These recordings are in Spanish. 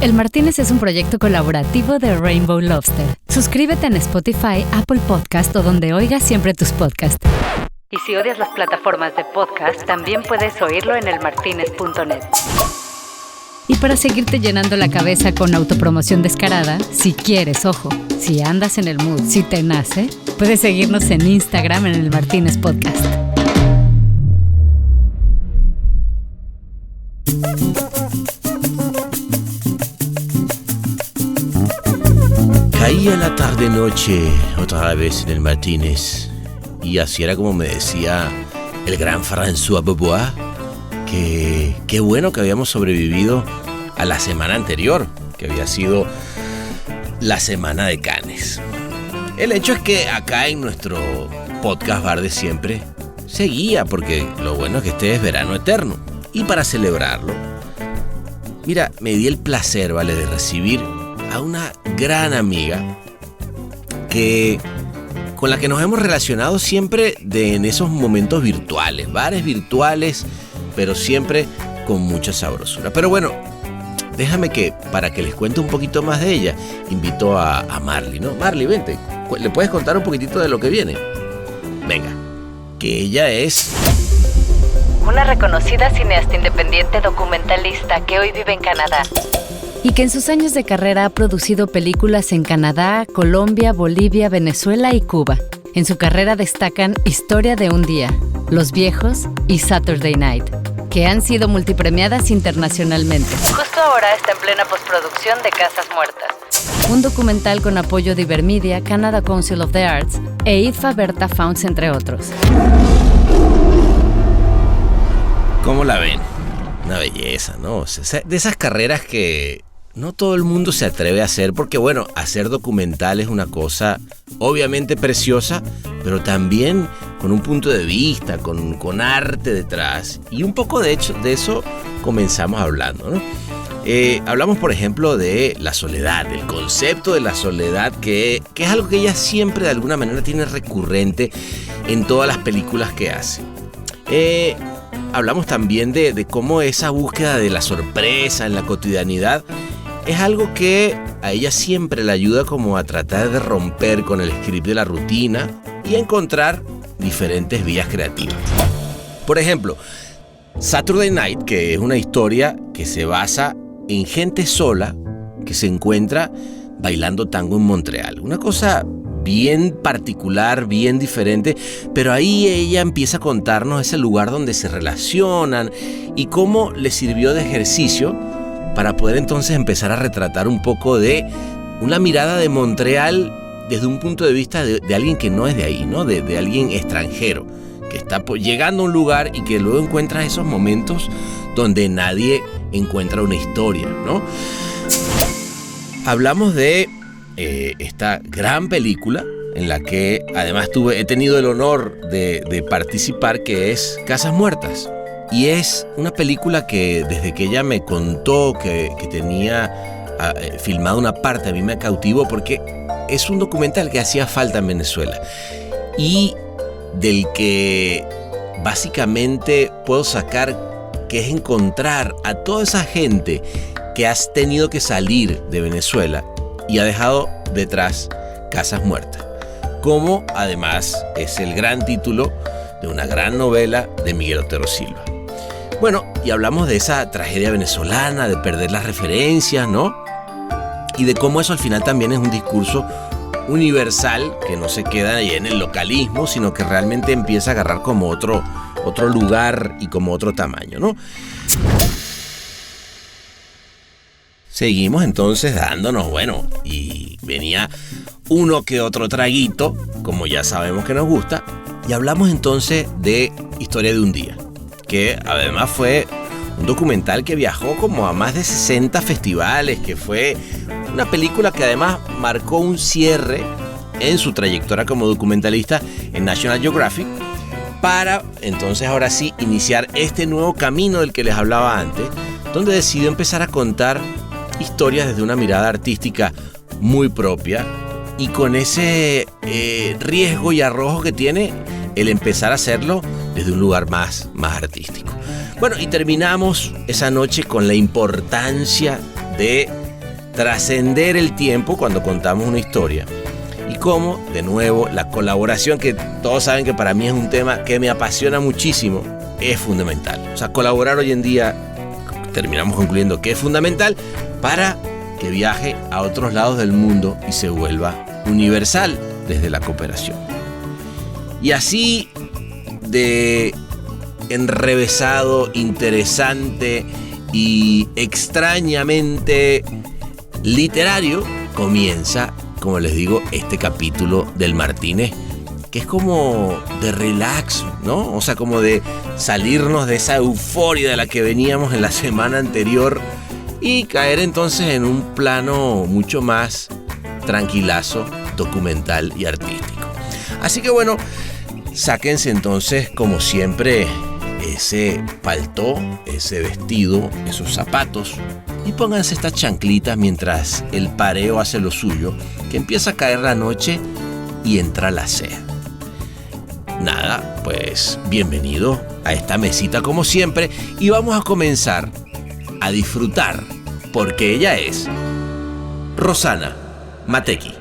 El Martínez es un proyecto colaborativo de Rainbow Lobster. Suscríbete en Spotify, Apple Podcast o donde oigas siempre tus podcasts. Y si odias las plataformas de podcast, también puedes oírlo en elmartinez.net. Y para seguirte llenando la cabeza con autopromoción descarada, si quieres, ojo, si andas en el mood, si te nace, puedes seguirnos en Instagram en el Martínez Podcast. Caía la tarde-noche otra vez en el Martínez, y así era como me decía el gran François Beaubois, que qué bueno que habíamos sobrevivido a la semana anterior, que había sido la semana de Cannes. El hecho es que acá en nuestro podcast Bar de Siempre seguía, porque lo bueno es que este es verano eterno. Y para celebrarlo, mira, me di el placer, ¿vale?, de recibir a una gran amiga con la que nos hemos relacionado siempre en esos momentos virtuales, bares virtuales, pero siempre con mucha sabrosura. Pero bueno, déjame que, para que les cuente un poquito más de ella, invito a Marly, ¿no? Marly, vente, ¿le puedes contar un poquitito de lo que viene? Venga, que ella es una reconocida cineasta independiente documentalista que hoy vive en Canadá. Y que en sus años de carrera ha producido películas en Canadá, Colombia, Bolivia, Venezuela y Cuba. En su carrera destacan Historia de un día, Los viejos y Saturday Night, que han sido multipremiadas internacionalmente. Justo ahora está en plena postproducción de Casas Muertas, un documental con apoyo de Ibermedia, Canada Council of the Arts e IDFA Berta Founds, entre otros. ¿Cómo la ven? Una belleza, ¿no? O sea, de esas carreras que no todo el mundo se atreve a hacer, porque bueno, hacer documental es una cosa obviamente preciosa, pero también con un punto de vista, con arte detrás. Y un poco de eso comenzamos hablando, ¿no? Hablamos, por ejemplo, de la soledad, del concepto de la soledad, que es algo que ella siempre de alguna manera tiene recurrente en todas las películas que hace. Hablamos también de cómo esa búsqueda de la sorpresa en la cotidianidad es algo que a ella siempre le ayuda como a tratar de romper con el script de la rutina y a encontrar diferentes vías creativas. Por ejemplo, Saturday Night, que es una historia que se basa en gente sola que se encuentra bailando tango en Montreal. Una cosa bien particular, bien diferente, pero ahí ella empieza a contarnos ese lugar donde se relacionan y cómo le sirvió de ejercicio para poder entonces empezar a retratar un poco de una mirada de Montreal desde un punto de vista de alguien que no es de ahí, ¿no? De alguien extranjero, que está llegando a un lugar y que luego encuentra esos momentos donde nadie encuentra una historia, ¿no? Hablamos de esta gran película en la que además he tenido el honor de participar, que es Casas Muertas. Y es una película que desde que ella me contó que tenía filmado una parte, a mí me cautivó porque es un documental que hacía falta en Venezuela y del que básicamente puedo sacar que es encontrar a toda esa gente que has tenido que salir de Venezuela y ha dejado detrás Casas Muertas, como además es el gran título de una gran novela de Miguel Otero Silva. Bueno, y hablamos de esa tragedia venezolana, de perder las referencias, ¿no? Y de cómo eso al final también es un discurso universal que no se queda ahí en el localismo, sino que realmente empieza a agarrar como otro lugar y como otro tamaño, ¿no? Seguimos entonces dándonos, bueno, y venía uno que otro traguito, como ya sabemos que nos gusta, y hablamos entonces de Historia de un día, que además fue un documental que viajó como a más de 60 festivales, que fue una película que además marcó un cierre en su trayectoria como documentalista en National Geographic, para entonces ahora sí iniciar este nuevo camino del que les hablaba antes, donde decidió empezar a contar historias desde una mirada artística muy propia y con ese riesgo y arrojo que tiene el empezar a hacerlo desde un lugar más artístico. Bueno, y terminamos esa noche con la importancia de trascender el tiempo cuando contamos una historia. Y cómo, de nuevo, la colaboración, que todos saben que para mí es un tema que me apasiona muchísimo, es fundamental. O sea, colaborar hoy en día, terminamos concluyendo que es fundamental para que viaje a otros lados del mundo y se vuelva universal desde la cooperación. Y así de enrevesado, interesante y extrañamente literario comienza, como les digo, este capítulo del Martínez, que es como de relax, ¿no? O sea, como de salirnos de esa euforia de la que veníamos en la semana anterior y caer entonces en un plano mucho más tranquilazo, documental y artístico. Así que bueno, sáquense entonces, como siempre, ese paltó, ese vestido, esos zapatos y pónganse estas chanclitas mientras el pareo hace lo suyo, que empieza a caer la noche y entra la sed. Nada, pues bienvenido a esta mesita como siempre y vamos a comenzar a disfrutar, porque ella es Rosana Matequi.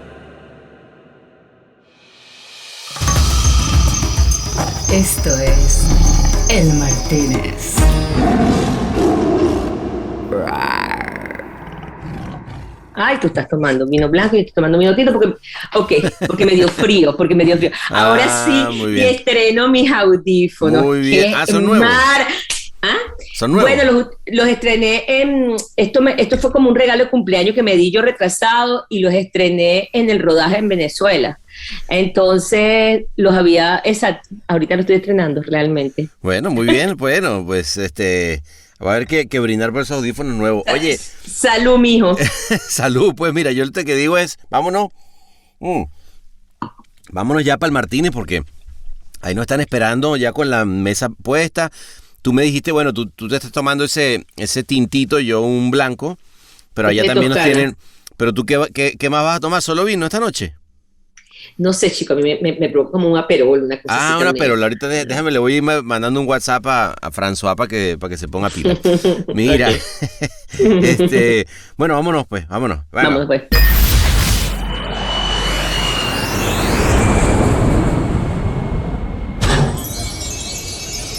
Esto es El Martínez. Ay, tú estás tomando vino blanco y yo estoy tomando vino tinto porque me dio frío, Ahora sí, y estreno mis audífonos. Muy bien. Son nuevos. Son nuevos. Bueno, los estrené esto fue como un regalo de cumpleaños que me di yo retrasado y los estrené en el rodaje en Venezuela. Entonces ahorita lo estoy estrenando realmente. Bueno, muy bien, bueno, pues va a haber que brindar por esos audífonos nuevos. Oye. Salud, mijo. Salud, pues mira, yo lo que digo es, vámonos. Vámonos ya para el Martínez porque ahí nos están esperando ya con la mesa puesta. Tú me dijiste, bueno, tú te estás tomando ese tintito, yo un blanco, pero allá también nos tienen. Pero tú, ¿qué más vas a tomar? ¿Solo vino esta noche? No sé, chico, a mí me provoca como un aperol, una cosa así. Un aperol. Ahorita déjame, le voy a ir mandando un WhatsApp a François para que se ponga pila. Mira, bueno, vámonos pues, vámonos. Vámonos pues.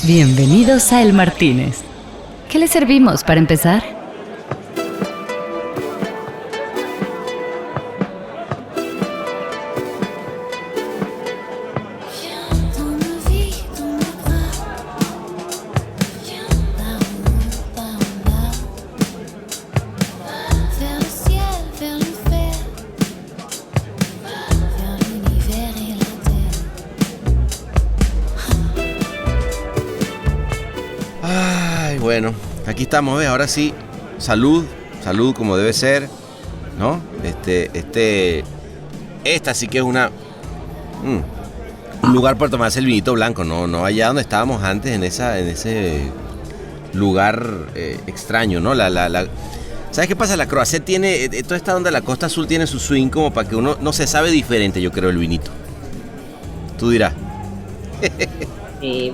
Bienvenidos a El Martínez. ¿Qué le servimos para empezar? Bueno, aquí estamos, ¿ves? Ahora sí, salud como debe ser, ¿no? Esta sí que es un lugar para tomarse el vinito blanco, no allá donde estábamos antes, en ese lugar extraño, ¿no? ¿Sabes qué pasa? La Croisette tiene, toda esta onda de la Costa Azul tiene su swing como para que uno no se sabe diferente, yo creo, el vinito. Tú dirás.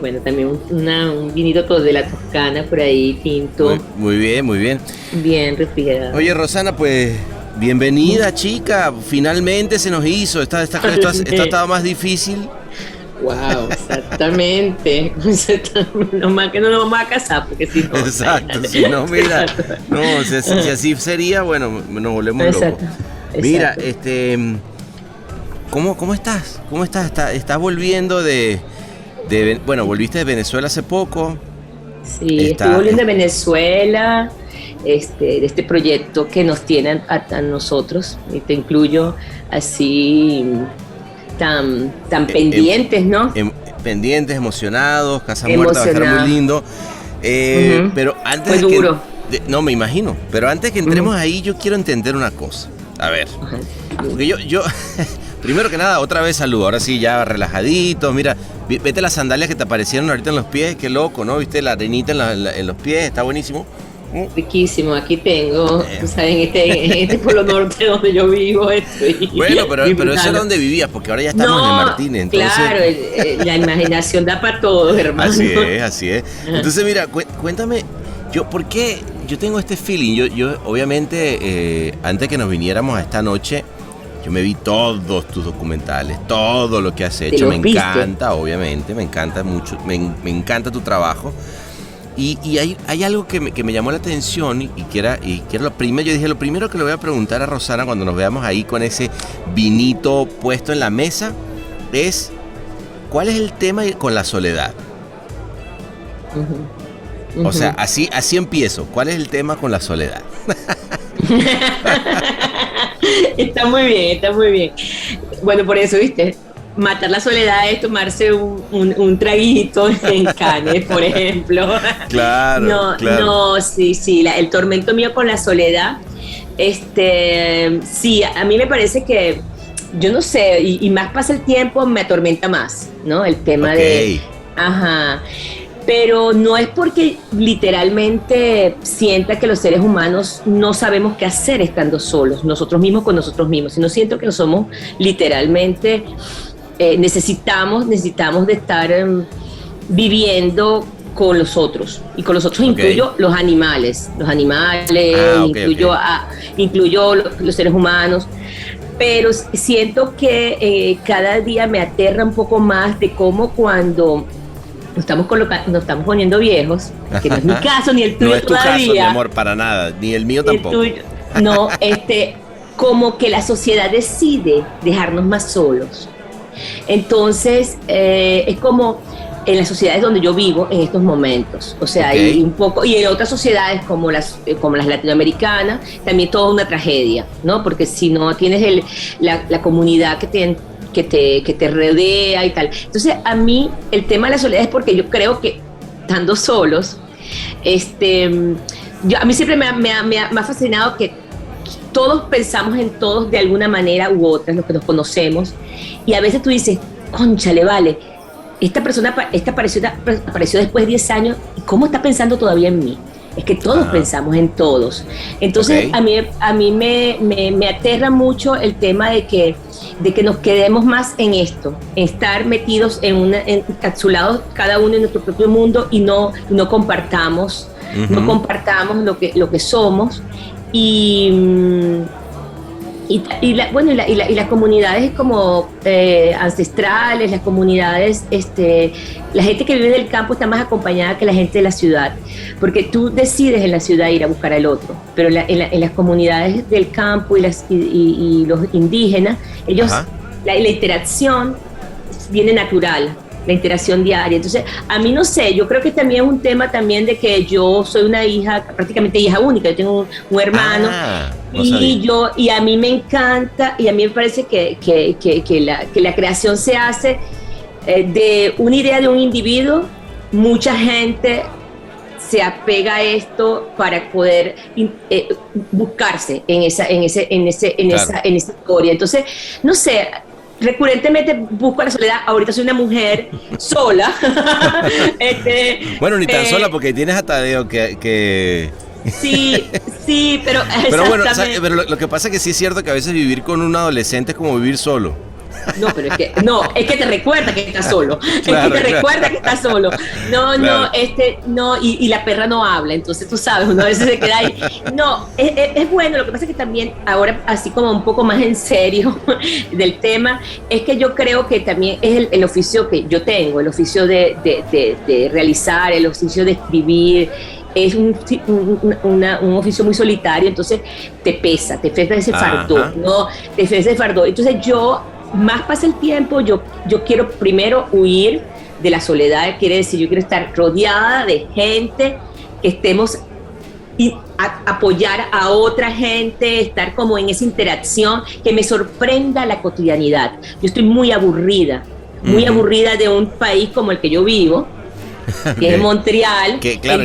Bueno, también un vinito todo de la Toscana por ahí, tinto. Muy bien, muy bien. Bien refrigerado. Oye, Rosana, pues bienvenida, chica. Finalmente se nos hizo. Esto ha estado más difícil. Wow, exactamente. No más que no nos vamos a casar, porque si no. Exacto, si no, mira. No, si así sería, bueno, nos volvemos locos. Mira, ¿cómo estás? ¿Cómo estás? ¿Estás volviendo bueno, volviste de Venezuela hace poco? Sí, estoy volviendo de Venezuela, de este proyecto que nos tienen a nosotros, y te incluyo así, tan pendientes, ¿no? Pendientes, emocionados, Casa Muerta va a estar muy lindo. Pero antes fue duro. No, me imagino, pero antes que entremos ahí, yo quiero entender una cosa. A ver, porque yo primero que nada, otra vez saludo, ahora sí, ya relajadito, mira, vete las sandalias que te aparecieron ahorita en los pies, qué loco, ¿no? Viste la arenita en los pies, está buenísimo. Riquísimo, aquí tengo, ¿sabes? En este polo norte donde yo vivo estoy. Bueno, pero eso era donde vivías, porque ahora ya estamos en el Martínez. Entonces... Claro, la imaginación da para todos, hermano. Así es. Entonces, mira, cuéntame, ¿por qué yo tengo este feeling. Yo obviamente, antes que nos viniéramos a esta noche, yo me vi todos tus documentales, todo lo que has hecho. Me encanta, obviamente, me encanta mucho, me encanta tu trabajo. Y hay algo que me llamó la atención y quiero lo primero. Yo dije, lo primero que le voy a preguntar a Rosana cuando nos veamos ahí con ese vinito puesto en la mesa es, ¿cuál es el tema con la soledad? Uh-huh. O sea, así empiezo. ¿Cuál es el tema con la soledad? Está muy bien. Bueno, por eso, ¿viste? Matar la soledad es tomarse un traguito en Cannes, por ejemplo. Claro. No, sí, el tormento mío con la soledad, sí, a mí me parece que, yo no sé, y más pasa el tiempo, me atormenta más, ¿no? El tema de... Ajá. Pero no es porque literalmente sienta que los seres humanos no sabemos qué hacer estando solos, nosotros mismos con nosotros mismos, sino siento que somos literalmente, necesitamos de estar viviendo con los otros, y con los otros incluyo los animales, incluyo los seres humanos, pero siento que cada día me aterra un poco más de cómo cuando nos estamos poniendo viejos, que no es mi caso ni el tuyo. No es tu todavía caso, mi amor, para nada, ni el mío tampoco. No, como que la sociedad decide dejarnos más solos. Entonces, es como en las sociedades donde yo vivo en estos momentos, o sea, y un poco, y en otras sociedades como las latinoamericanas, también toda una tragedia, ¿no? Porque si no tienes la comunidad que te rodea y tal. Entonces, a mí el tema de la soledad es porque yo creo que estando solos, a mí siempre me ha fascinado que todos pensamos en todos de alguna manera u otra, los que nos conocemos, y a veces tú dices, cónchale, vale, esta persona apareció después de 10 años, ¿y cómo está pensando todavía en mí? Es que todos pensamos en todos. Entonces, a mí me aterra mucho el tema de que nos quedemos más en esto, en estar metidos encapsulados cada uno en nuestro propio mundo y no compartamos, no compartamos lo que somos. Y las comunidades como ancestrales, las comunidades, la gente que vive del campo está más acompañada que la gente de la ciudad, porque tú decides en la ciudad ir a buscar al otro, pero en las comunidades del campo y los indígenas, ellos, la interacción viene natural, la interacción diaria. Entonces, a mí no sé, yo creo que también es un tema también de que yo soy una hija, prácticamente hija única, yo tengo un hermano, y a mí me encanta, y a mí me parece que la creación se hace de una idea de un individuo. Mucha gente se apega a esto para poder buscarse en esa historia. Entonces, no sé, recurrentemente busco la soledad. Ahorita soy una mujer sola. Bueno, ni tan sola, porque tienes a Tadeo que... Sí, pero bueno, o sea, pero lo que pasa es que sí es cierto que a veces vivir con un adolescente es como vivir solo. No, pero es que te recuerda que estás solo. Claro, recuerda que estás solo. Y la perra no habla, entonces tú sabes, uno a veces se queda ahí. No, es bueno, lo que pasa es que también, ahora así como un poco más en serio del tema, es que yo creo que también es el oficio que yo tengo, el oficio de realizar, el oficio de escribir. Es un oficio muy solitario, entonces te pesa ese fardón, ¿no? Te pesa ese fardón. Entonces más pasa el tiempo, yo quiero primero huir de la soledad, quiere decir, yo quiero estar rodeada de gente, que estemos y apoyar a otra gente, estar como en esa interacción, que me sorprenda la cotidianidad. Yo estoy muy aburrida de un país como el que yo vivo, que es Montreal, que claro,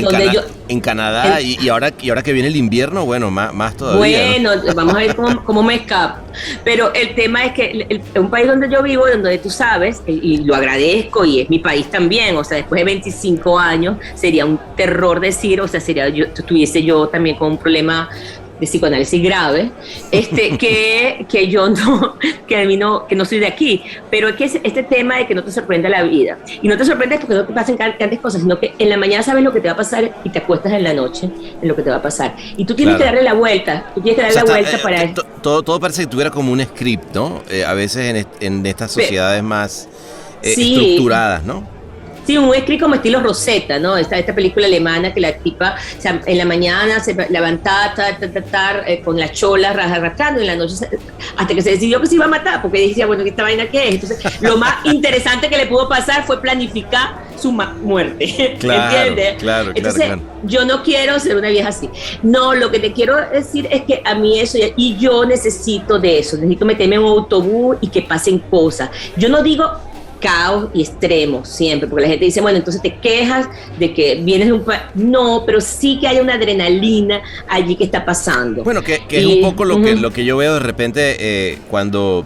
en Canadá y ahora que viene el invierno, bueno, más todavía. Bueno, ¿no? Vamos a ver cómo me escapo. Pero el tema es que un país donde yo vivo, donde tú sabes, y lo agradezco, y es mi país también, o sea, después de 25 años, sería un terror decir, o sea, estuviese yo también con un problema de psicoanálisis grave, que yo no, que a mí no, que no soy de aquí, pero es que es este tema de que no te sorprende la vida, y no te sorprende porque no te pasan grandes cosas, sino que en la mañana sabes lo que te va a pasar y te acuestas en la noche en lo que te va a pasar, y tú tienes que darle la vuelta, para todo parece que tuviera como un script, ¿no? A veces en estas sociedades más estructuradas, ¿no? Sí, un script como estilo Rosetta, ¿no? Esta película alemana que la tipa, o sea, en la mañana se levantaba con la chola arrastrando, en la noche hasta que se decidió que se iba a matar, porque decía, bueno, ¿qué esta vaina qué es? Entonces, lo más interesante que le pudo pasar fue planificar su muerte, ¿entiendes? Claro. Entonces, yo no quiero ser una vieja así. No, lo que te quiero decir es que a mí eso, y yo necesito de eso, necesito meterme en un autobús y que pasen cosas. Yo no digo caos y extremos siempre, porque la gente dice, bueno, entonces te quejas de que vienes de un país. No, pero sí que hay una adrenalina allí que está pasando. Bueno, que es un poco lo que yo veo de repente cuando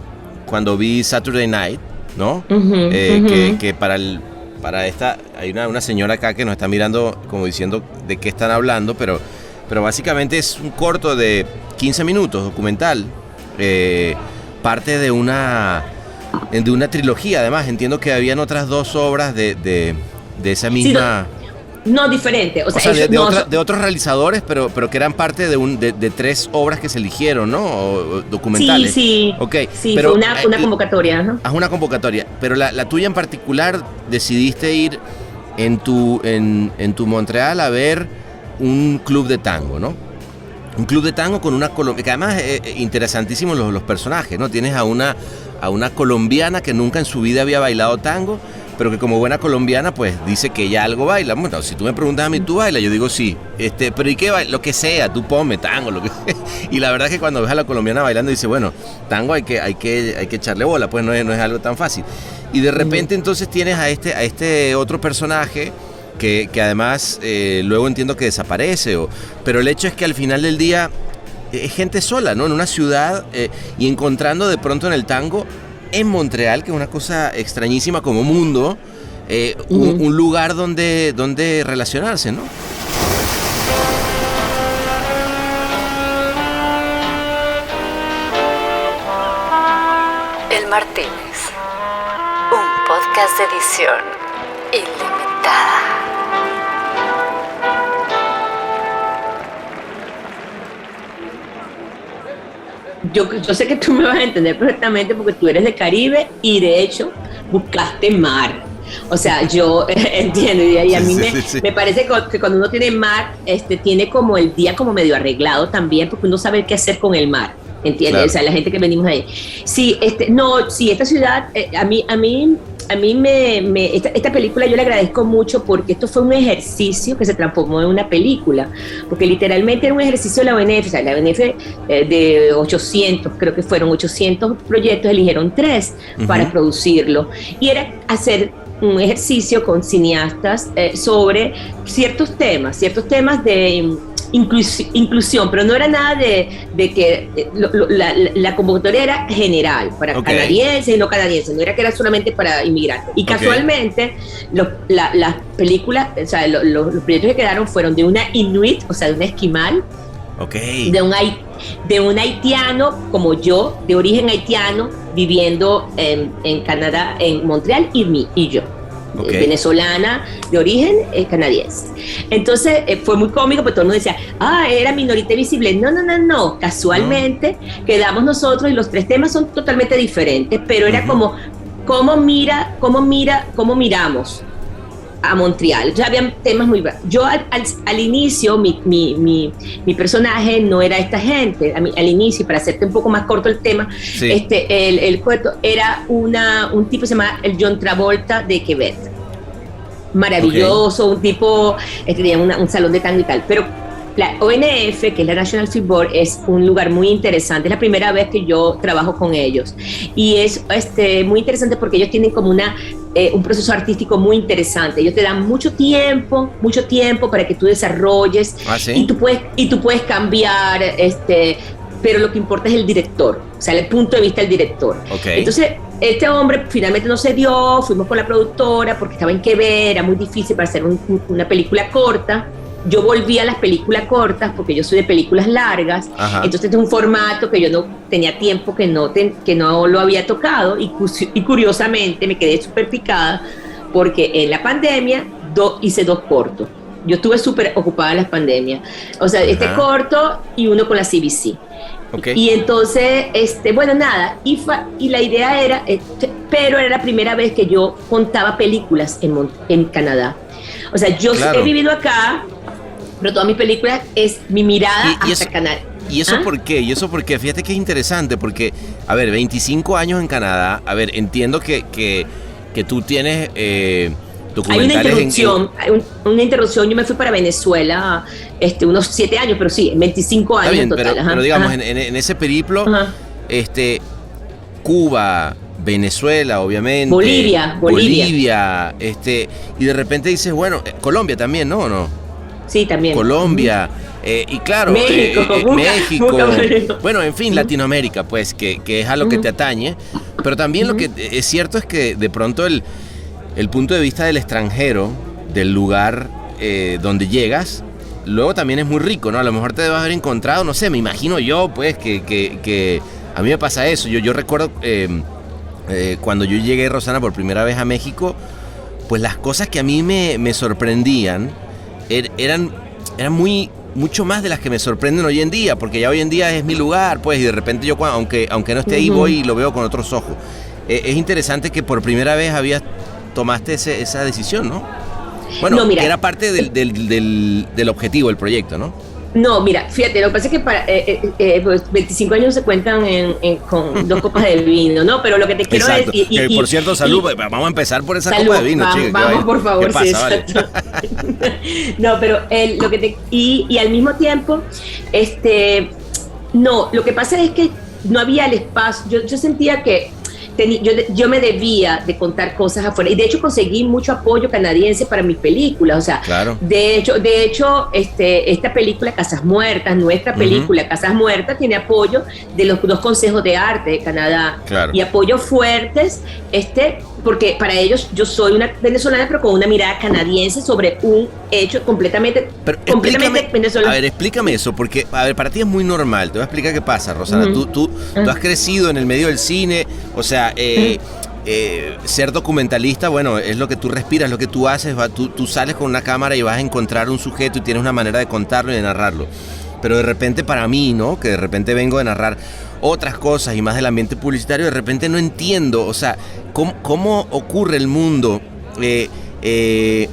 vi Saturday Night, ¿no? Que para esta hay una señora acá que nos está mirando como diciendo de qué están hablando, pero básicamente es un corto de 15 minutos, documental, parte de una trilogía. Además, entiendo que habían otras 2 obras de esa misma... Sí, no diferente. O sea, de otros realizadores, pero que eran parte de 3 obras que se eligieron, ¿no? O documentales. Sí. Okay, sí, pero, fue una convocatoria, ¿no? Una convocatoria. Pero la tuya en particular, decidiste ir en tu Montreal a ver un club de tango, ¿no? Un club de tango con una colombiana, que además es interesantísimo los personajes, ¿no? Tienes a una colombiana que nunca en su vida había bailado tango, pero que como buena colombiana pues dice que ella algo baila. Bueno, si tú me preguntas a mí, ¿tú bailas? Yo digo sí, pero ¿y qué baila? Lo que sea, tú ponme tango, lo que sea. Y la verdad es que cuando ves a la colombiana bailando dice, bueno, tango hay que echarle bola, pues no es algo tan fácil. Y de repente entonces tienes a este otro personaje que además luego entiendo que desaparece, pero el hecho es que al final del día es gente sola, ¿no? En una ciudad y encontrando de pronto en el tango, en Montreal, que es una cosa extrañísima como mundo, un lugar donde relacionarse, ¿no? El Martínez, un podcast de edición ilimitada. Yo sé que tú me vas a entender perfectamente porque tú eres de Caribe y de hecho buscaste mar. O sea, yo entiendo y a mí me parece que cuando uno tiene mar, tiene como el día como medio arreglado también porque uno sabe qué hacer con el mar. ¿Entiendes? Claro. O sea, la gente que venimos ahí. Sí, esta ciudad, a mí esta película yo le agradezco mucho porque esto fue un ejercicio que se transformó en una película, porque literalmente era un ejercicio de la ONF, o sea, la ONF de 800, creo que fueron 800 proyectos, eligieron 3 para producirlo, y era hacer un ejercicio con cineastas sobre ciertos temas de inclusión, pero no era nada de que la convocatoria era general, para canadienses y no canadienses, no era que era solamente para inmigrantes. Y casualmente las películas, o sea, los proyectos que quedaron fueron de una inuit, o sea, de una esquimal, de un haitiano como yo, de origen haitiano, viviendo en Canadá, en Montreal, y yo. Venezolana de origen canadiense. Entonces fue muy cómico porque todo el mundo decía, era minorité visible. No, casualmente quedamos nosotros y los 3 temas son totalmente diferentes, pero era como cómo miramos a Montreal. Ya habían temas muy... Yo al inicio, mi personaje no era esta gente. Al inicio, para hacerte un poco más corto el tema, el cuento era un tipo que se llama el John Travolta de Quebec. Maravilloso, un tipo, tenía un salón de tango y tal. Pero la ONF, que es la National Film Board, es un lugar muy interesante. Es la primera vez que yo trabajo con ellos. Y es muy interesante porque ellos tienen como un proceso artístico muy interesante. Ellos te dan mucho tiempo para que tú desarrolles. ¿Sí? y tú puedes cambiar, pero lo que importa es el director, o sea, el punto de vista del director. Entonces, este hombre finalmente no se dio, fuimos con la productora porque estaba en Quebec, era muy difícil para hacer una película corta. yo volví a las películas cortas porque yo soy de películas largas. Ajá. Entonces es un formato que yo no tenía tiempo que no lo había tocado y curiosamente me quedé súper picada porque en la pandemia hice 2 cortos. Yo estuve súper ocupada en las pandemias. O sea, este corto y uno con la CBC. Okay. Y entonces, bueno, nada, y la idea era, pero era la primera vez que yo contaba películas en Canadá. O sea, yo he vivido acá, pero todas mis películas es mi mirada hacia Canadá. ¿Y eso por qué? Fíjate que es interesante, porque, a ver, 25 años en Canadá, a ver, entiendo que tú tienes documentales. Hay una interrupción, yo me fui para Venezuela unos 7 años, pero sí, 25 años en total. Pero digamos, en ese periplo, Cuba, Venezuela, obviamente. Bolivia. Y de repente dices, bueno, Colombia también, ¿no? ¿O no? Sí, también. Colombia. Y claro, México. Bueno, en fin, Latinoamérica, pues, que es a lo que te atañe. Pero también lo que es cierto es que de pronto el punto de vista del extranjero, del lugar donde llegas, luego también es muy rico, ¿no? A lo mejor te debes haber encontrado, no sé, me imagino yo, pues, que a mí me pasa eso. Yo recuerdo cuando yo llegué, Rosana, por primera vez a México, pues las cosas que a mí me sorprendían eran mucho más de las que me sorprenden hoy en día, porque ya hoy en día es mi lugar, pues, y de repente yo, aunque no esté ahí, voy y lo veo con otros ojos. Es interesante que por primera vez tomaste esa decisión, ¿no? Bueno, no, mira, que era parte del objetivo del proyecto, ¿no? No, mira, fíjate, lo que pasa es que para pues 25 años se cuentan con 2 copas de vino, ¿no? Pero lo que te quiero decir... Que por cierto, salud, vamos a empezar por esa copa de vino, chicos. Vamos, por favor, ¿qué pasa? Sí, exacto. Vale. No, pero lo que y al mismo tiempo, no, lo que pasa es que no había el espacio, yo sentía que yo me debía de contar cosas afuera, y de hecho conseguí mucho apoyo canadiense para mis películas, o sea, claro. de hecho esta película Casas Muertas, nuestra película Casas Muertas, tiene apoyo de los 2 consejos de arte de Canadá, claro. Y apoyos fuertes, porque para ellos yo soy una venezolana pero con una mirada canadiense sobre un hecho completamente venezolano. A ver, explícame eso, porque a ver, para ti es muy normal. Te voy a explicar qué pasa, Rosana. Tú has crecido en el medio del cine, o sea, ser documentalista, bueno, es lo que tú respiras, lo que tú haces. Tú sales con una cámara y vas a encontrar un sujeto y tienes una manera de contarlo y de narrarlo. Pero de repente para mí, ¿no? Que de repente vengo de narrar otras cosas y más del ambiente publicitario, de repente no entiendo, o sea, cómo ocurre el mundo,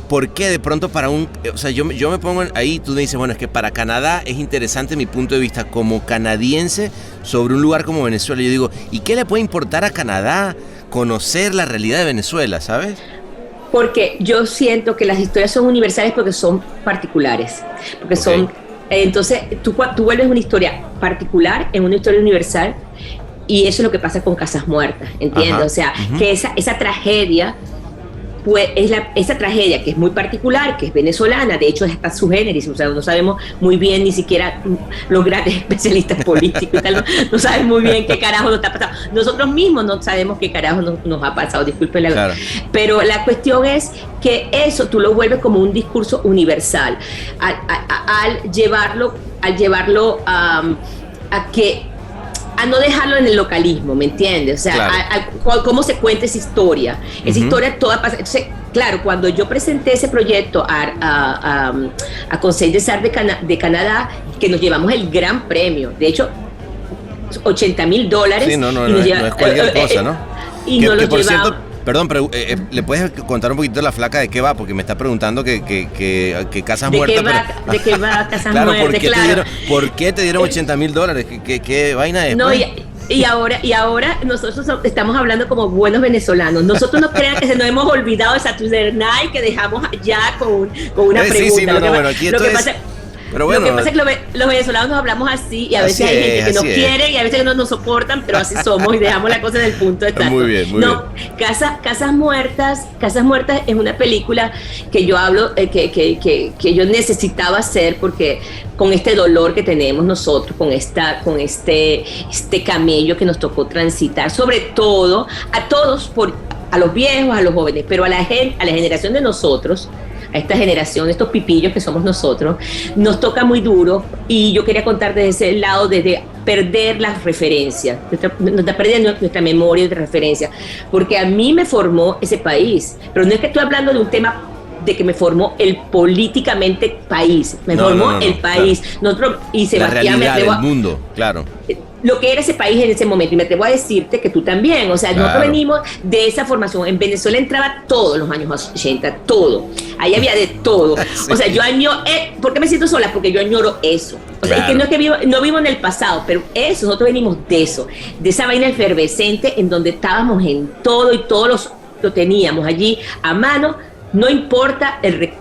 por qué de pronto para o sea, yo me pongo ahí, tú me dices, bueno, es que para Canadá es interesante mi punto de vista como canadiense sobre un lugar como Venezuela. Yo digo, ¿y qué le puede importar a Canadá conocer la realidad de Venezuela, sabes? Porque yo siento que las historias son universales porque son particulares, porque son... Entonces, tú vuelves una historia particular en una historia universal, y eso es lo que pasa con Casas Muertas, ¿entiendes? Ajá, o sea, que esa tragedia, pues, esa tragedia que es muy particular, que es venezolana, de hecho es hasta su género, o sea, no sabemos muy bien, ni siquiera los grandes especialistas políticos y tal, no saben muy bien qué carajo nos está pasando. Nosotros mismos no sabemos qué carajo nos ha pasado, disculpen la verdad. Claro. Pero la cuestión es que eso tú lo vuelves como un discurso universal, al llevarlo a no dejarlo en el localismo, ¿me entiendes? O sea, claro. Cómo se cuenta esa historia. Esa historia toda pasa. Entonces, claro, cuando yo presenté ese proyecto a Consejo de Arts de Canadá, que nos llevamos el gran premio, de hecho, $80,000. Sí, no es cualquier cosa, ¿no? Y no lo llevamos. Cierto, perdón, pero ¿le puedes contar un poquito la flaca de qué va? Porque me está preguntando que Casas Muertas... ¿De qué va Casas claro, Muertas? ¿Por qué te dieron $80,000? ¿Qué vaina es? No, y ahora nosotros estamos hablando como buenos venezolanos. Nosotros no crean que nos hemos olvidado de Saturday Night, que dejamos ya con una pregunta. Sí, bueno, aquí esto es... Pero bueno, lo que pasa es que los venezolanos nos hablamos así, y a veces hay gente que nos quiere y a veces no nos soportan, pero así somos y dejamos la cosa en el punto exacto. Muy bien. Casas Muertas es una película que yo hablo, que yo necesitaba hacer, porque con este dolor que tenemos nosotros, con este camello que nos tocó transitar, sobre todo a todos, a los viejos, a los jóvenes, pero a la generación de nosotros, a esta generación, estos pipillos que somos nosotros, nos toca muy duro, y yo quería contar desde ese lado, desde perder las referencias, perder nuestra memoria de referencia, porque a mí me formó ese país, pero no es que estoy hablando de un tema de que me formó el políticamente país, me formó el país, claro. Nosotros, y Sebastián, la realidad del mundo, claro. Lo que era ese país en ese momento, y me atrevo a decirte que tú también, o sea, claro. Nosotros venimos de esa formación. En Venezuela entraba todos los años 80, todo, ahí había de todo, sí. O sea, yo añoro, ¿por qué me siento sola? Porque yo añoro eso, o sea, claro. Es que no es que no vivo en el pasado, pero eso, nosotros venimos de eso, de esa vaina efervescente en donde estábamos en todo, y todos lo teníamos allí a mano, no importa el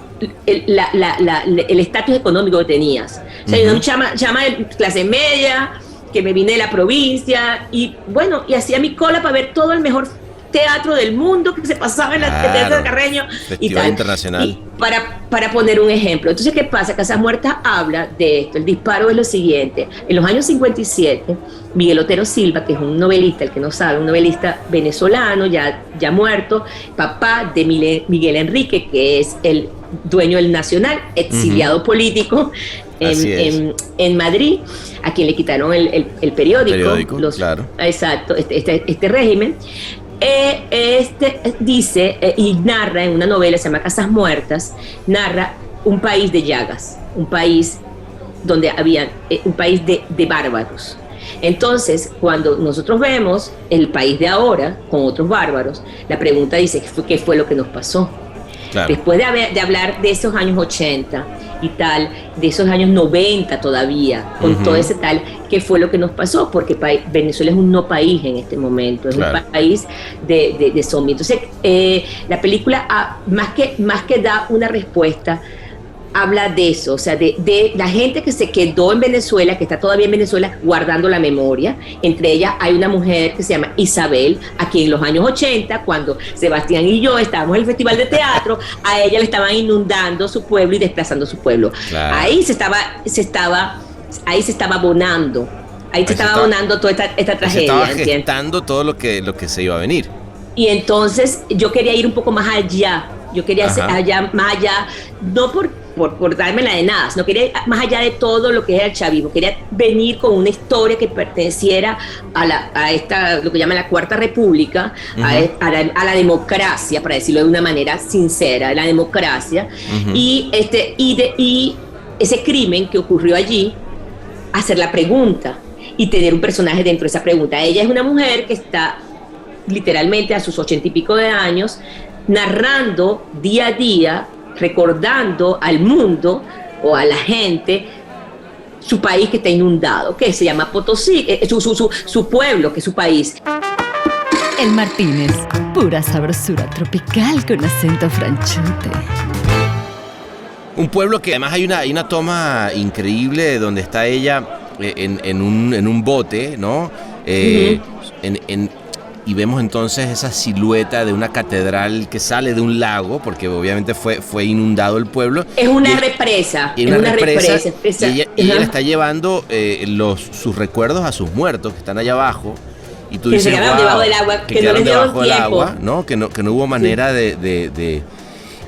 estatus económico que tenías. O sea, yo chama de clase media, que me vine de la provincia, y bueno, y hacía mi cola para ver todo el mejor teatro del mundo que se pasaba en la Teatro de Carreño y tal. Internacional. Y para poner un ejemplo. Entonces, ¿qué pasa? Casas Muertas habla de esto. El disparo es lo siguiente. En los años 57, Miguel Otero Silva, que es un novelista, el que no sabe, un novelista venezolano, ya muerto, papá de Miguel Enrique, que es el dueño del Nacional, exiliado político en Madrid, a quien le quitaron el periódico, claro. Exacto, este régimen. Dice y narra en una novela, se llama Casas Muertas, narra un país de llagas, un país donde había un país de bárbaros. Entonces, cuando nosotros vemos el país de ahora con otros bárbaros, la pregunta dice, ¿qué fue lo que nos pasó? Claro. Después de hablar de esos años 80 y tal, de esos años 90 todavía, con todo ese tal, ¿qué fue lo que nos pasó? Porque Venezuela es un no país en este momento, es un país de zombies. Entonces, la película, más que da una respuesta, habla de eso, o sea, de la gente que se quedó en Venezuela, que está todavía en Venezuela guardando la memoria. Entre ellas hay una mujer que se llama Isabel, a quien en los años 80, cuando Sebastián y yo estábamos en el Festival de Teatro, a ella le estaban inundando su pueblo y desplazando su pueblo. Claro. Ahí se estaba abonando, toda esta tragedia. Se estaba gestando todo lo que se iba a venir. Y entonces yo quería ir un poco más allá. Yo quería hacer más allá, no por dármela de nada, sino quería ir más allá de todo lo que era el chavismo. Quería venir con una historia que perteneciera a esta, lo que llaman la Cuarta República, a la democracia, para decirlo de una manera sincera, la democracia, y ese crimen que ocurrió allí, hacer la pregunta y tener un personaje dentro de esa pregunta. Ella es una mujer que está literalmente a sus 80 y pico de años, narrando día a día, recordando al mundo o a la gente su país que está inundado, que se llama Potosí, su pueblo, que es su país. El Martínez, pura sabrosura tropical con acento franchute. Un pueblo que además hay una toma increíble donde está ella en un bote, ¿no? Y vemos entonces esa silueta de una catedral que sale de un lago, porque obviamente fue inundado el pueblo. Es una represa. Y una represa. Y ella le está llevando sus recuerdos a sus muertos, que están allá abajo. Y tú dices, que quedaron debajo del agua, que no les dio tiempo. Agua, ¿no? Que no hubo manera de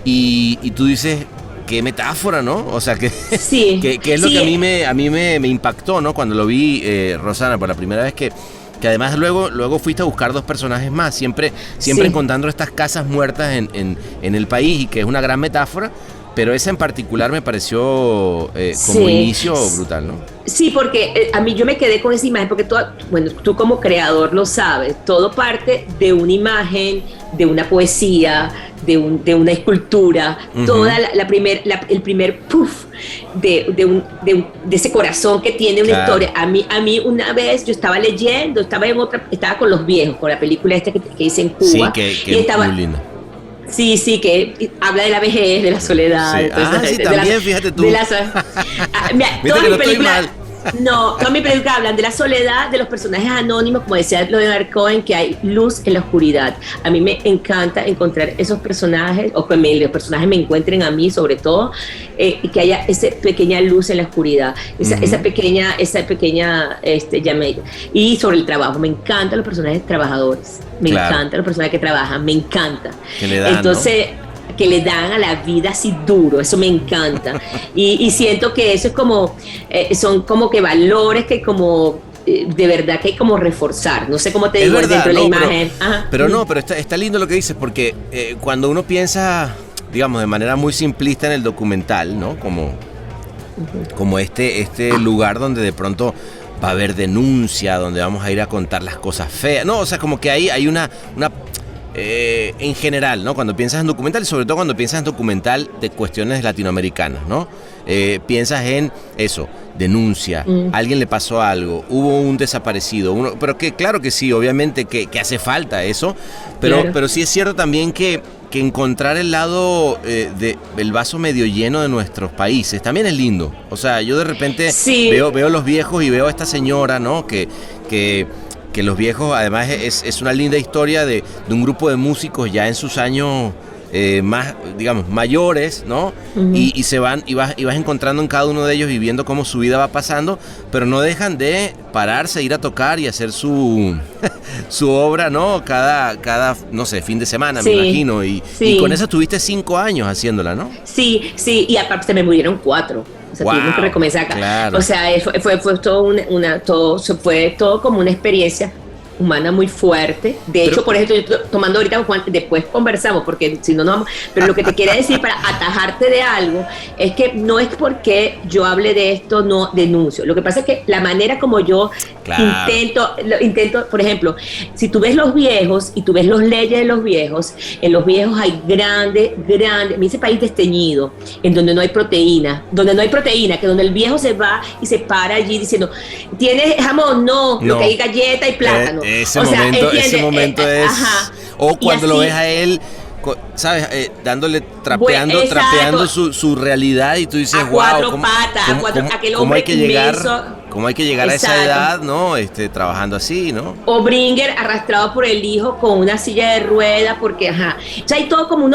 y tú dices, qué metáfora, ¿no? O sea, que es lo que a mí me impactó, ¿no? Cuando lo vi, Rosana, por la primera vez, que además luego fuiste a buscar dos personajes más, siempre encontrando estas casas muertas en el país, y que es una gran metáfora, pero esa en particular me pareció como inicio brutal, ¿no? Sí, porque a mí yo me quedé con esa imagen, porque tú como creador lo sabes, todo parte de una imagen, de una poesía, de una escultura, toda el primer puff de ese corazón que tiene una historia. A mí una vez yo estaba leyendo, estaba con Los Viejos, con la película esta que hice en Cuba. Sí, que es muy linda. Sí, que habla de la vejez, de la soledad. Sí, también, fíjate tú. Mira, todas mis películas... No, todas mis películas hablan de la soledad, de los personajes anónimos, como decía Leonard Cohen, que hay luz en la oscuridad. A mí me encanta encontrar esos personajes, o que los personajes me encuentren a mí, sobre todo, y que haya esa pequeña luz en la oscuridad, esa pequeña llamadita. Y sobre el trabajo, me encantan los personajes trabajadores, me encantan los personajes que trabajan, me encanta. Que le dan, entonces, ¿no? que le dan a la vida así duro, eso me encanta. Y siento que eso es como, son como que valores que como de verdad que hay como reforzar, no sé cómo te digo, verdad, dentro de no, la imagen. Pero está lindo lo que dices, porque cuando uno piensa, digamos, de manera muy simplista en el documental, ¿no? Como este lugar donde de pronto va a haber denuncia, donde vamos a ir a contar las cosas feas, no, o sea, como que hay una en general, ¿no? Cuando piensas en documental, y sobre todo cuando piensas en documental de cuestiones latinoamericanas, ¿no? Piensas en eso, denuncia, alguien le pasó algo, hubo un desaparecido, pero que claro que sí, obviamente que hace falta eso, pero sí es cierto también que encontrar el lado del vaso medio lleno de nuestros países también es lindo. O sea, yo de repente veo los viejos y veo a esta señora, ¿no? Que los viejos, además es una linda historia de un grupo de músicos ya en sus años más, digamos, mayores, ¿no? Y se van, y vas encontrando en cada uno de ellos y viendo cómo su vida va pasando, pero no dejan de pararse, ir a tocar y hacer su obra, ¿no? Cada, no sé, fin de semana, me imagino. Y con eso tuviste 5 años haciéndola, ¿no? Sí, y aparte se me murieron 4. O sea, tuvimos que recomenzar acá. Claro. O sea, fue todo como una experiencia humana muy fuerte. De hecho, por ejemplo, yo tomando ahorita, Juan, después conversamos, porque si no, no vamos. Pero lo que te quería decir para atajarte de algo es que no es porque yo hable de esto, no denuncio. Lo que pasa es que la manera como yo intento, por ejemplo, si tú ves los viejos y tú ves los leyes de los viejos, en los viejos hay grandes, en ese país desteñido, en donde no hay proteína, que donde el viejo se va y se para allí diciendo, ¿tienes jamón? No, lo que hay galleta y plátano. Ese momento es... Ajá. O cuando lo ves a él, ¿sabes? Trapeando su realidad y tú dices, wow, ¿cómo hay que llegar? ¿Cómo hay que llegar a esa edad, no? Trabajando así, ¿no? O Bringer arrastrado por el hijo con una silla de ruedas, porque, o sea, hay todo como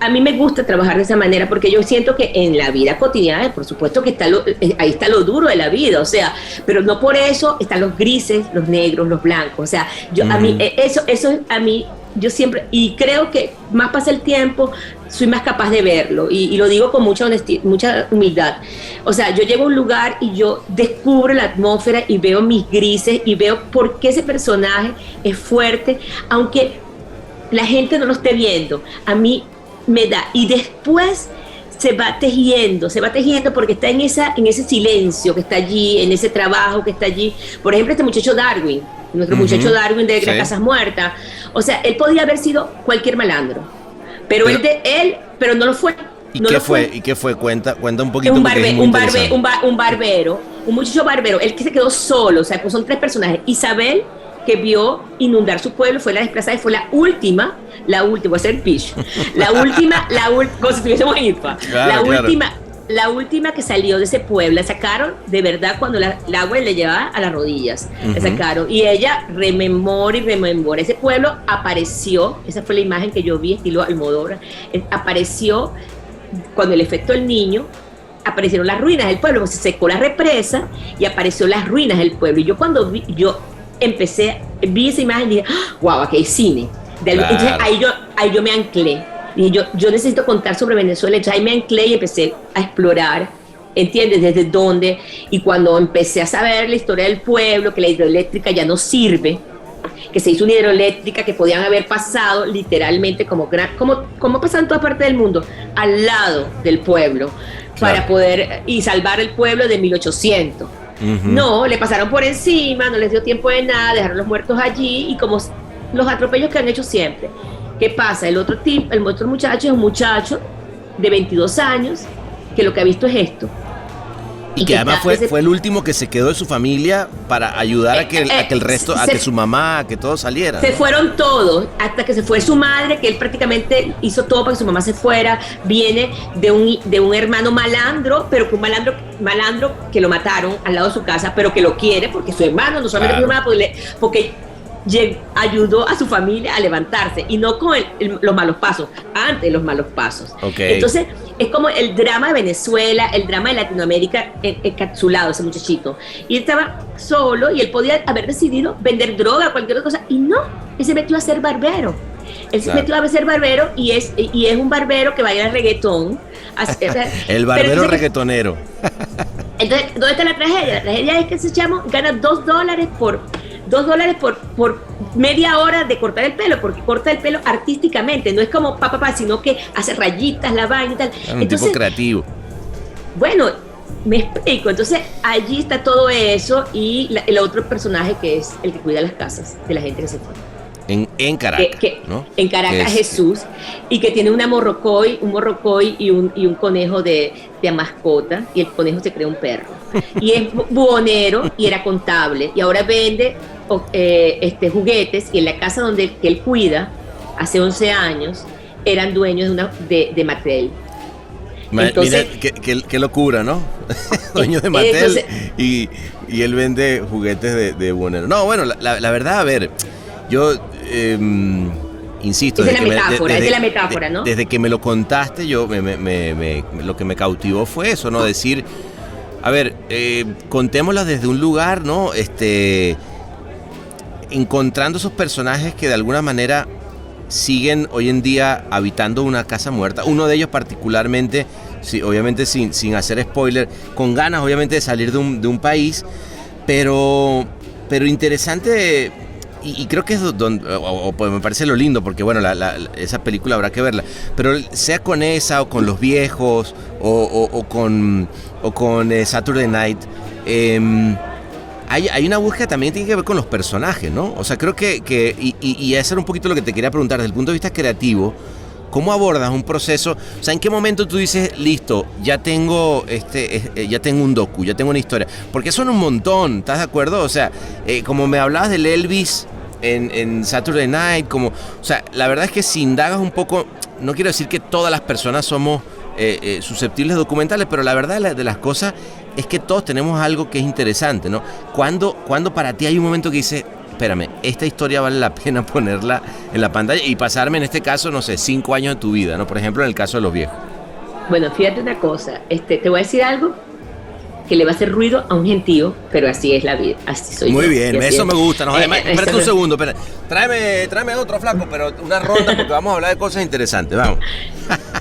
a mí me gusta trabajar de esa manera, porque yo siento que en la vida cotidiana, por supuesto que ahí está lo duro de la vida, o sea, pero no por eso están los grises, los negros, los blancos, o sea, a mí, eso a mí, yo siempre, y creo que más pasa el tiempo, soy más capaz de verlo, y lo digo con mucha honestidad, mucha humildad. O sea, yo llego a un lugar y yo descubro la atmósfera y veo mis grises y veo por qué ese personaje es fuerte, aunque la gente no lo esté viendo, a mí me da, y después se va tejiendo porque está en ese silencio que está allí, en ese trabajo que está allí. Por ejemplo, este muchacho Darwin, nuestro muchacho Darwin de las Casas Muertas, o sea, él podía haber sido cualquier malandro, pero no lo fue. ¿Y qué fue? Cuenta un poquito. Un barbero, un muchacho barbero, él que se quedó solo, o sea, pues son 3 personajes. Isabel, que vio inundar su pueblo, fue la desplazada y fue la última, voy a hacer pitch, como si tuviésemos IFA, la última que salió de ese pueblo, la sacaron de verdad cuando el agua le llevaba a las rodillas, la sacaron, y ella rememora ese pueblo, apareció, esa fue la imagen que yo vi, estilo Almodóvar, apareció cuando el efecto del niño, aparecieron las ruinas del pueblo, se secó la represa y apareció las ruinas del pueblo, y yo cuando vi vi esa imagen y dije, wow, aquí hay cine. Entonces ahí yo me anclé. Y yo necesito contar sobre Venezuela. Entonces ahí me anclé y empecé a explorar, ¿entiendes? Desde dónde. Y cuando empecé a saber la historia del pueblo, que la hidroeléctrica ya no sirve, que se hizo una hidroeléctrica que podían haber pasado literalmente como pasa en toda parte del mundo, al lado del pueblo, para poder y salvar el pueblo de 1800. No, le pasaron por encima, no les dio tiempo de nada, dejaron los muertos allí, y como los atropellos que han hecho siempre. ¿Qué pasa? El otro muchacho es un muchacho de 22 años que lo que ha visto es esto. Y que además fue el último que se quedó de su familia para ayudar a que el resto, que su mamá, que todos salieran. Se fueron todos, hasta que se fue su madre, que él prácticamente hizo todo para que su mamá se fuera. Viene de un hermano malandro, pero que un malandro que lo mataron al lado de su casa, pero que lo quiere porque su hermano, no solamente su hermana, porque ayudó a su familia a levantarse, y no con los malos pasos, antes de los malos pasos. Entonces es como el drama de Venezuela, el drama de Latinoamérica encapsulado, ese muchachito, y él estaba solo y él podía haber decidido vender droga, cualquier otra cosa, y no, él se metió a ser barbero. Él se metió a ser barbero y es un barbero que baila reggaetón. El barbero reggaetonero. Entonces, ¿dónde está la tragedia? La tragedia es que ese chamo gana $2 por media hora de cortar el pelo, porque corta el pelo artísticamente, no es como sino que hace rayitas, la vaina y tal. Un tipo creativo. Bueno, me explico. Entonces, allí está todo eso y el otro personaje que es el que cuida las casas de la gente que se fue. En Caracas, ¿no? En Caracas, Jesús, y que tiene un morrocoy y un conejo de mascota, y el conejo se crea un perro. Y es buhonero y era contable, y ahora vende juguetes, y en la casa que él cuida, hace 11 años, eran dueños de Mattel. Entonces, mira, qué locura, ¿no? Dueño de Mattel. Entonces, y él vende juguetes de buhonero. No, bueno, la verdad, a ver, yo insisto. Es de la metáfora, ¿no? Desde que me lo contaste, yo lo que me cautivó fue eso, ¿no? Decir, a ver, contémoslas desde un lugar, ¿no? Encontrando esos personajes que de alguna manera siguen hoy en día habitando una casa muerta. Uno de ellos particularmente, sí, obviamente sin hacer spoiler, con ganas obviamente de salir de un país, pero interesante. Y creo que es donde, pues me parece lo lindo, porque bueno, esa película habrá que verla, pero sea con esa o con Los Viejos o con Saturday Night, hay una búsqueda también que tiene que ver con los personajes, ¿no? O sea, creo que y eso era un poquito lo que te quería preguntar, desde el punto de vista creativo, ¿cómo abordas un proceso? O sea, ¿en qué momento tú dices, listo, ya tengo un docu, ya tengo una historia? Porque son un montón, ¿estás de acuerdo? O sea, como me hablabas del Elvis en Saturday Night, o sea, la verdad es que si indagas un poco, no quiero decir que todas las personas somos susceptibles de documentales, pero la verdad de las cosas es que todos tenemos algo que es interesante, ¿no? ¿Cuándo para ti hay un momento que dices, espérame, esta historia vale la pena ponerla en la pantalla y pasarme, en este caso, no sé, 5 años de tu vida, ¿no? Por ejemplo, en el caso de Los Viejos. Bueno, fíjate una cosa, te voy a decir algo que le va a hacer ruido a un gentío, pero así es la vida, así soy. Muy yo. Bien, eso me gusta. No, además, espérate un segundo, tráeme otro flaco, pero una ronda porque vamos a hablar de cosas interesantes, vamos.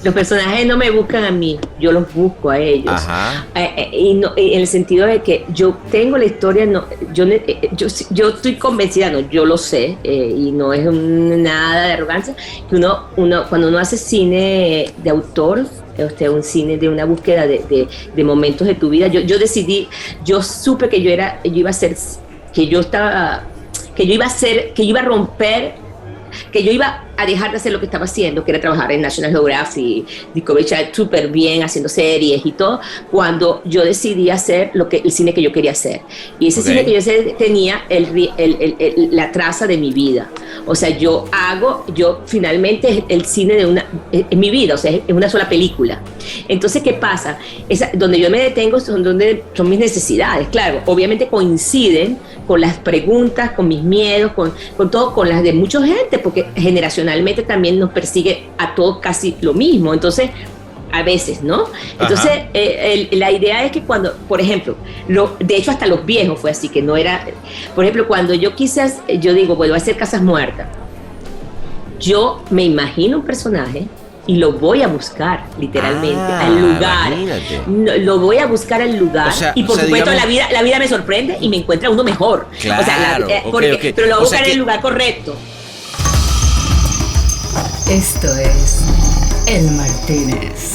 Los personajes no me buscan a mí, yo los busco a ellos. Ajá. En el sentido de que yo tengo la historia, yo estoy convencida, yo lo sé, y no es nada de arrogancia, que uno cuando uno hace cine de autor, un cine de una búsqueda de momentos de tu vida, yo supe que yo iba a dejar de hacer lo que estaba haciendo, que era trabajar en National Geographic, Discovery Channel, súper bien, haciendo series y todo, cuando yo decidí hacer el cine que yo quería hacer. Y ese cine que yo hacía tenía la traza de mi vida. O sea, yo finalmente el cine es mi vida, o sea, es una sola película. Entonces, ¿qué pasa? Donde yo me detengo son mis necesidades, claro, obviamente coinciden con las preguntas, con mis miedos, con todo, con las de mucha gente, porque generacionalmente también nos persigue a todos casi lo mismo, entonces a veces, ¿no? Entonces la idea es que cuando, por ejemplo, de hecho hasta Los Viejos fue así, que no era, por ejemplo, cuando yo digo, voy a hacer Casas Muertas, yo me imagino un personaje y lo voy a buscar literalmente al lugar. Lo voy a buscar al lugar, y por supuesto digamos, la vida me sorprende y me encuentra uno mejor. Claro, pero lo voy a buscar en el lugar correcto. Esto es El Martínez.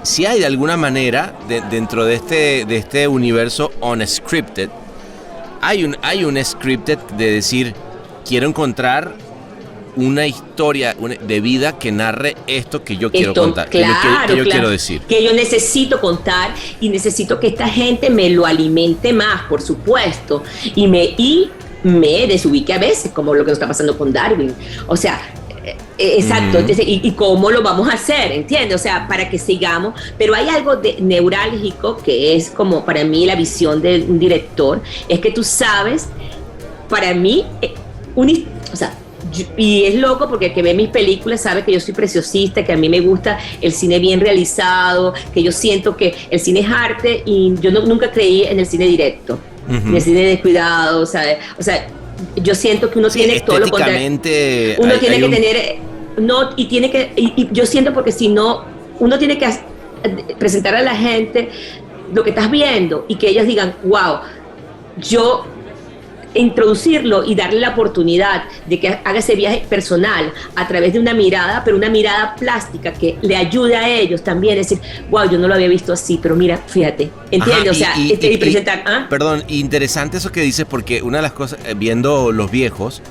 Si hay de alguna manera dentro de este universo unscripted, hay un scripted de decir, quiero encontrar una historia de vida que narre esto que yo quiero contar, claro, que yo quiero decir. Que yo necesito contar y necesito que esta gente me lo alimente más, por supuesto, y me desubique a veces, como lo que nos está pasando con Darwin. O sea, exacto, y cómo lo vamos a hacer, ¿entiendes? O sea, para que sigamos, pero hay algo neurálgico que es como para mí la visión de un director, es que tú sabes, para mí, y es loco porque el que ve mis películas sabe que yo soy preciosista, que a mí me gusta el cine bien realizado, que yo siento que el cine es arte y yo nunca creí en el cine directo. ni el cine descuidado, o sea, yo siento que uno tiene todo lo contrario. Uno tiene que tener, y yo siento porque si no, uno tiene que presentar a la gente lo que estás viendo y que ellas digan, wow, yo introducirlo y darle la oportunidad de que haga ese viaje personal a través de una mirada, pero una mirada plástica que le ayude a ellos también, es decir, wow, yo no lo había visto así, pero mira, fíjate, ¿entiendes? Ajá, y presentar, Perdón, interesante eso que dices, porque una de las cosas, viendo Los Viejos,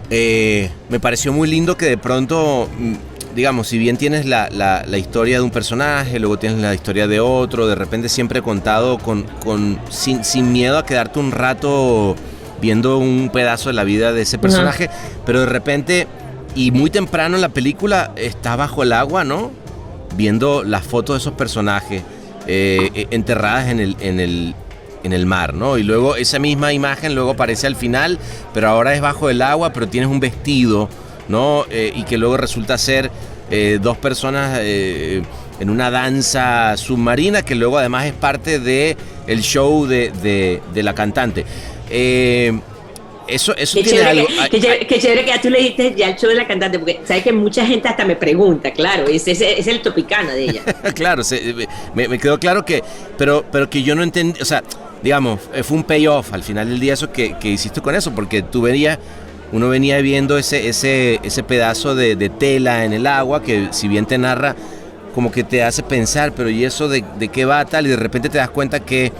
me pareció muy lindo que de pronto, digamos, si bien tienes la historia de un personaje, luego tienes la historia de otro, de repente siempre contado sin miedo a quedarte un rato viendo un pedazo de la vida de ese personaje, pero de repente, y muy temprano en la película, está bajo el agua, ¿no? Viendo las fotos de esos personajes enterradas en el mar, ¿no? Y luego esa misma imagen luego aparece al final, pero ahora es bajo el agua, pero tienes un vestido, ¿no? Y que luego resulta ser dos personas en una danza submarina, que luego además es parte de el show de la cantante. Eso tiene algo. Qué chévere que ya tú le diste ya el show de la cantante, porque sabes que mucha gente hasta me pregunta, claro, es el Tropicana de ella. Claro, me quedó claro que, pero que yo no entendí, o sea, digamos, fue un payoff al final del día eso que hiciste con eso, porque uno venía viendo ese pedazo de tela en el agua que si bien te narra, como que te hace pensar, pero ¿y eso de qué va tal? Y de repente te das cuenta que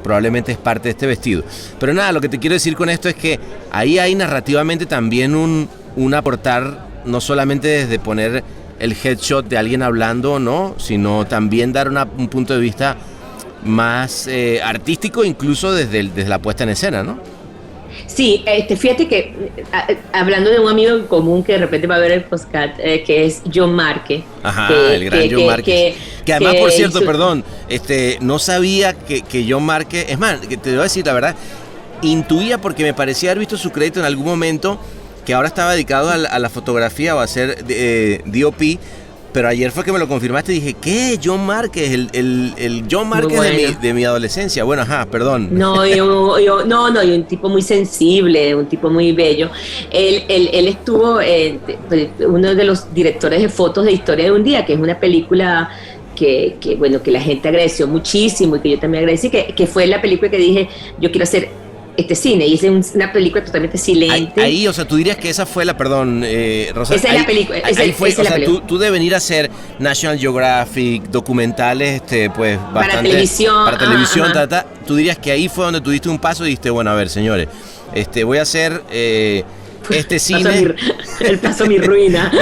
probablemente es parte de este vestido. Pero nada, lo que te quiero decir con esto es que ahí hay narrativamente también un aportar, no solamente desde poner el headshot de alguien hablando, ¿no? Sino también dar un punto de vista más artístico, incluso desde la puesta en escena, ¿no? Sí, fíjate que hablando de un amigo en común que de repente va a ver el podcast, que es John Marque. Ajá, el gran John Marque. Que además, por cierto, perdón, no sabía que John Marque, es más, que te voy a decir la verdad, intuía porque me parecía haber visto su crédito en algún momento, que ahora estaba dedicado a la fotografía o a hacer DOP, pero ayer fue que me lo confirmaste y dije, ¿qué? John Márquez, el John Márquez bueno. de mi adolescencia. Bueno, ajá, perdón. No, y un tipo muy sensible, un tipo muy bello. Él estuvo uno de los directores de fotos de Historia de un Día, que es una película que la gente agradeció muchísimo y que yo también agradecí, que fue la película que dije, yo quiero hacer este cine, y es una película totalmente silente. Ahí, o sea, tú dirías que esa fue la, perdón, Rosa. Esa es la película. Tú de venir a hacer National Geographic, documentales, pues bastante. Para televisión, tú dirías que ahí fue donde tú diste un paso y dijiste, bueno, a ver, señores, voy a hacer este cine. El paso a mi ruina.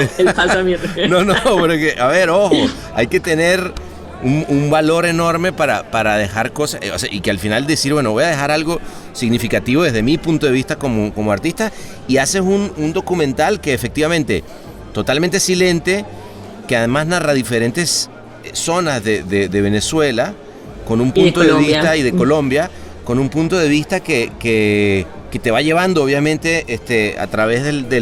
No, porque, a ver, ojo, hay que tener un valor enorme para dejar cosas, o sea, y que al final decir, bueno, voy a dejar algo significativo desde mi punto de vista como artista, y haces un documental que efectivamente totalmente silente, que además narra diferentes zonas de Venezuela con un punto de vista, y de Colombia con un punto de vista que te va llevando obviamente a través de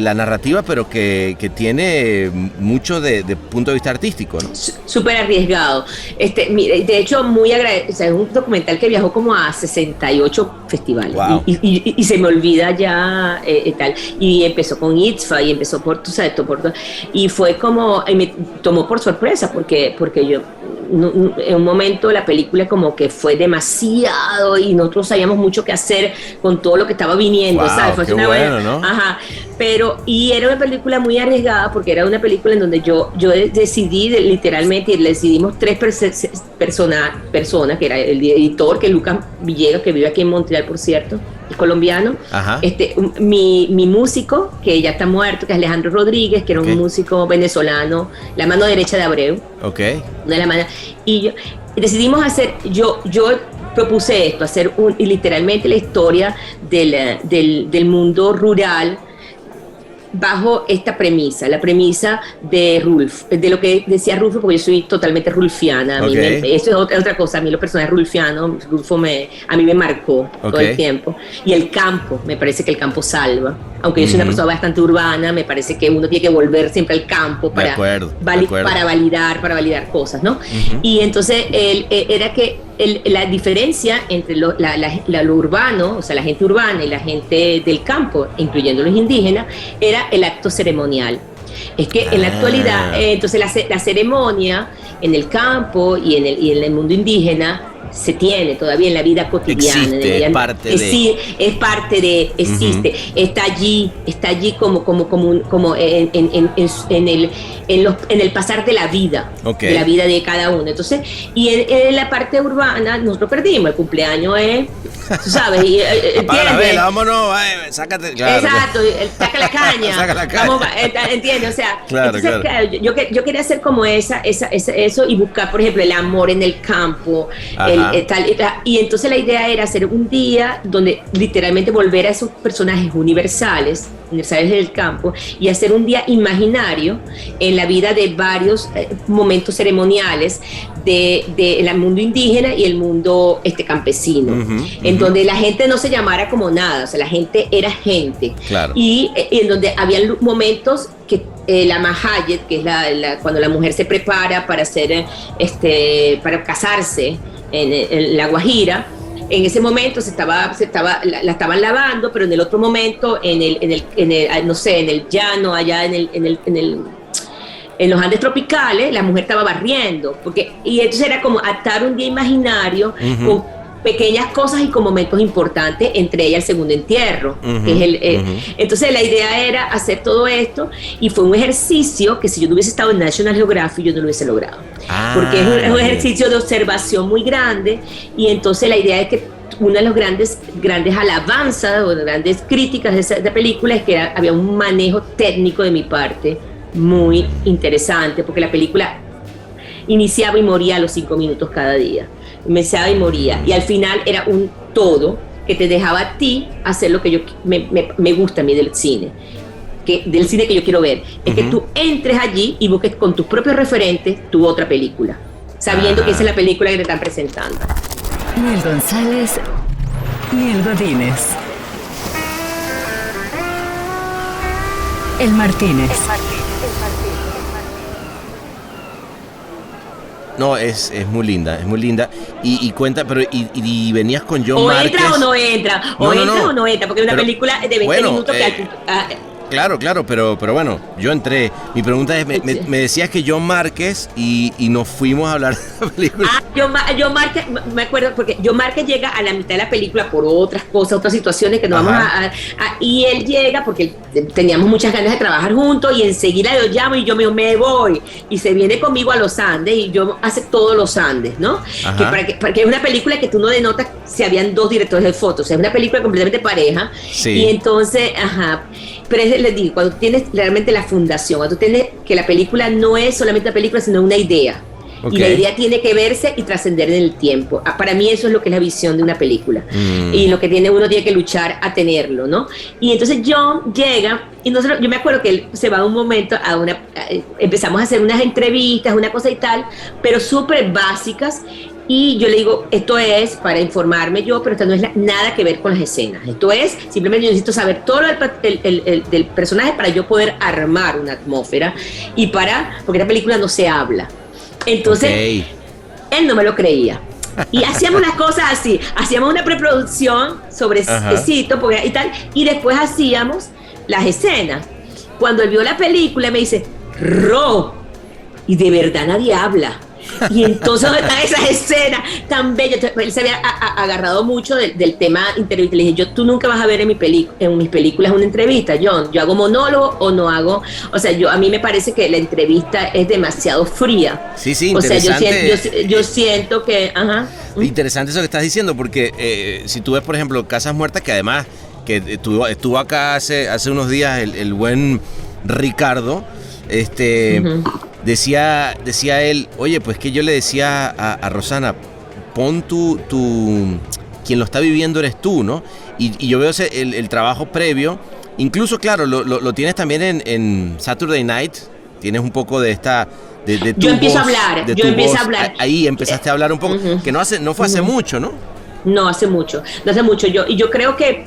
la narrativa, pero que tiene mucho de punto de vista artístico, ¿no? Súper arriesgado. De hecho, muy agradecido. O sea, es un documental que viajó como a 68 festivales. Wow. Y se me olvida ya tal. Y empezó con ITFA y empezó por y fue como, y me tomó por sorpresa porque yo en un momento la película como que fue demasiado y nosotros sabíamos mucho qué hacer con todo lo que estaba viniendo, wow, ¿sabes? Fue qué una bueno, ¿no? Ajá. Y era una película muy arriesgada porque era una película en donde yo decidí literalmente, y le decidimos 3 personas, que era el editor, que es Lucas Villegas, que vive aquí en Montreal, por cierto, el colombiano. Ajá. Mi músico, que ya está muerto, que es Alejandro Rodríguez, que era un músico venezolano, la mano derecha de Abreu. Okay. Y decidimos hacer, yo propuse esto, hacer literalmente la historia del mundo rural bajo esta premisa, la premisa de Rulf, de lo que decía Rulfo, porque yo soy totalmente rulfiana. Eso es otra cosa, a mí los personajes rulfianos, Rulfo a mí me marcó todo el tiempo. Y el campo, me parece que el campo salva. aunque yo soy una persona bastante urbana, me parece que uno tiene que volver siempre al campo para, para validar cosas, ¿no? Y entonces era que la diferencia entre lo urbano, o sea, la gente urbana y la gente del campo, incluyendo los indígenas, era el acto ceremonial. Es que en la actualidad, entonces la ceremonia en el campo y en el mundo indígena se tiene todavía en la vida cotidiana. Existe, es parte de, existe, está allí como en el pasar de la vida, de la vida de cada uno. Entonces, y en la parte urbana nosotros perdimos, el cumpleaños es, tú sabes, apaga la vela, vámonos, sácate, claro. Exacto, saca la caña. Saca la caña. Vamos, ¿entiendes? O sea, claro, entonces, claro, yo quería hacer como eso y buscar, por ejemplo, el amor en el campo, y entonces la idea era hacer un día donde literalmente volver a esos personajes universales del campo y hacer un día imaginario en la vida de varios momentos ceremoniales del mundo indígena y el mundo campesino, en donde la gente no se llamara como nada, o sea, la gente era gente, claro. y en donde había momentos que la Mahayet, que es cuando la mujer se prepara para hacer para casarse en La Guajira. En ese momento la estaban lavando, pero en el otro momento en el llano, allá en los Andes tropicales, la mujer estaba barriendo, y entonces era como atar un día imaginario con pequeñas cosas y con momentos importantes, entre ellas el segundo entierro, que es entonces la idea era hacer todo esto, y fue un ejercicio que si yo no hubiese estado en National Geographic yo no lo hubiese logrado, porque es un ejercicio de observación muy grande, y entonces la idea es que una de las grandes alabanzas o grandes críticas de esa película es que había un manejo técnico de mi parte muy interesante, porque la película iniciaba y moría a los 5 minutos cada día, iniciaba y moría, y al final era un todo que te dejaba a ti hacer lo que me gusta a mí del cine que yo quiero ver, es que tú entres allí y busques con tus propios referentes tu otra película, sabiendo que esa es la película que te están presentando. Niel González, Niel Godínez. El Martínez. No, es muy linda, y cuenta, pero y venías con John Márquez. ¿O entra o no entra? ¿O no entra? Porque es una película de 20 minutos que... Claro, pero bueno, yo entré. Mi pregunta es, me decías que John Márquez y nos fuimos a hablar de la película. John Márquez, me acuerdo, porque John Márquez llega a la mitad de la película por otras cosas, otras situaciones que nos vamos y él llega porque teníamos muchas ganas de trabajar juntos, y enseguida lo llamo y yo me voy, y se viene conmigo a los Andes, y yo hace todos los Andes, ¿no? Porque es una película que tú no denotas si habían 2 directores de fotos, o sea, es una película completamente pareja, sí. Y entonces, pero les digo, cuando tú tienes realmente la fundación, cuando tú tienes que la película no es solamente una película, sino una idea. Y la idea tiene que verse y trascender en el tiempo. Para mí eso es lo que es la visión de una película. Y lo que uno tiene que luchar a tenerlo, ¿no? Y entonces John llega, y yo me acuerdo que él se va un momento empezamos a hacer unas entrevistas, una cosa y tal, pero súper básicas. Y yo le digo, esto es para informarme yo, pero esto no es nada que ver con las escenas. Esto es, simplemente yo necesito saber todo del personaje para yo poder armar una atmósfera, porque la película no se habla. Entonces, él no me lo creía. Y hacíamos las cosas así, hacíamos una preproducción sobre esito y tal, y después hacíamos las escenas. Cuando él vio la película me dice, Ro, y de verdad nadie habla. Y entonces están esas escenas tan bellas. Él se había agarrado mucho del tema entrevista. Le dije, tú nunca vas a ver en mis películas una entrevista, John. Yo hago monólogo o no hago. O sea, a mí me parece que la entrevista es demasiado fría. Sí, interesante. O sea, yo siento que... Interesante eso que estás diciendo, porque si tú ves, por ejemplo, Casas Muertas, que además que estuvo acá hace unos días el buen Ricardo, decía él, oye, pues que yo le decía a Rosana, pon quien lo está viviendo eres tú, ¿no? Y yo veo el trabajo previo, incluso, claro, lo tienes también en Saturday Night, tienes un poco de esta... De tu yo empiezo voz, a hablar. Ahí empezaste a hablar un poco, que no fue hace mucho, ¿no? No hace mucho. Yo creo que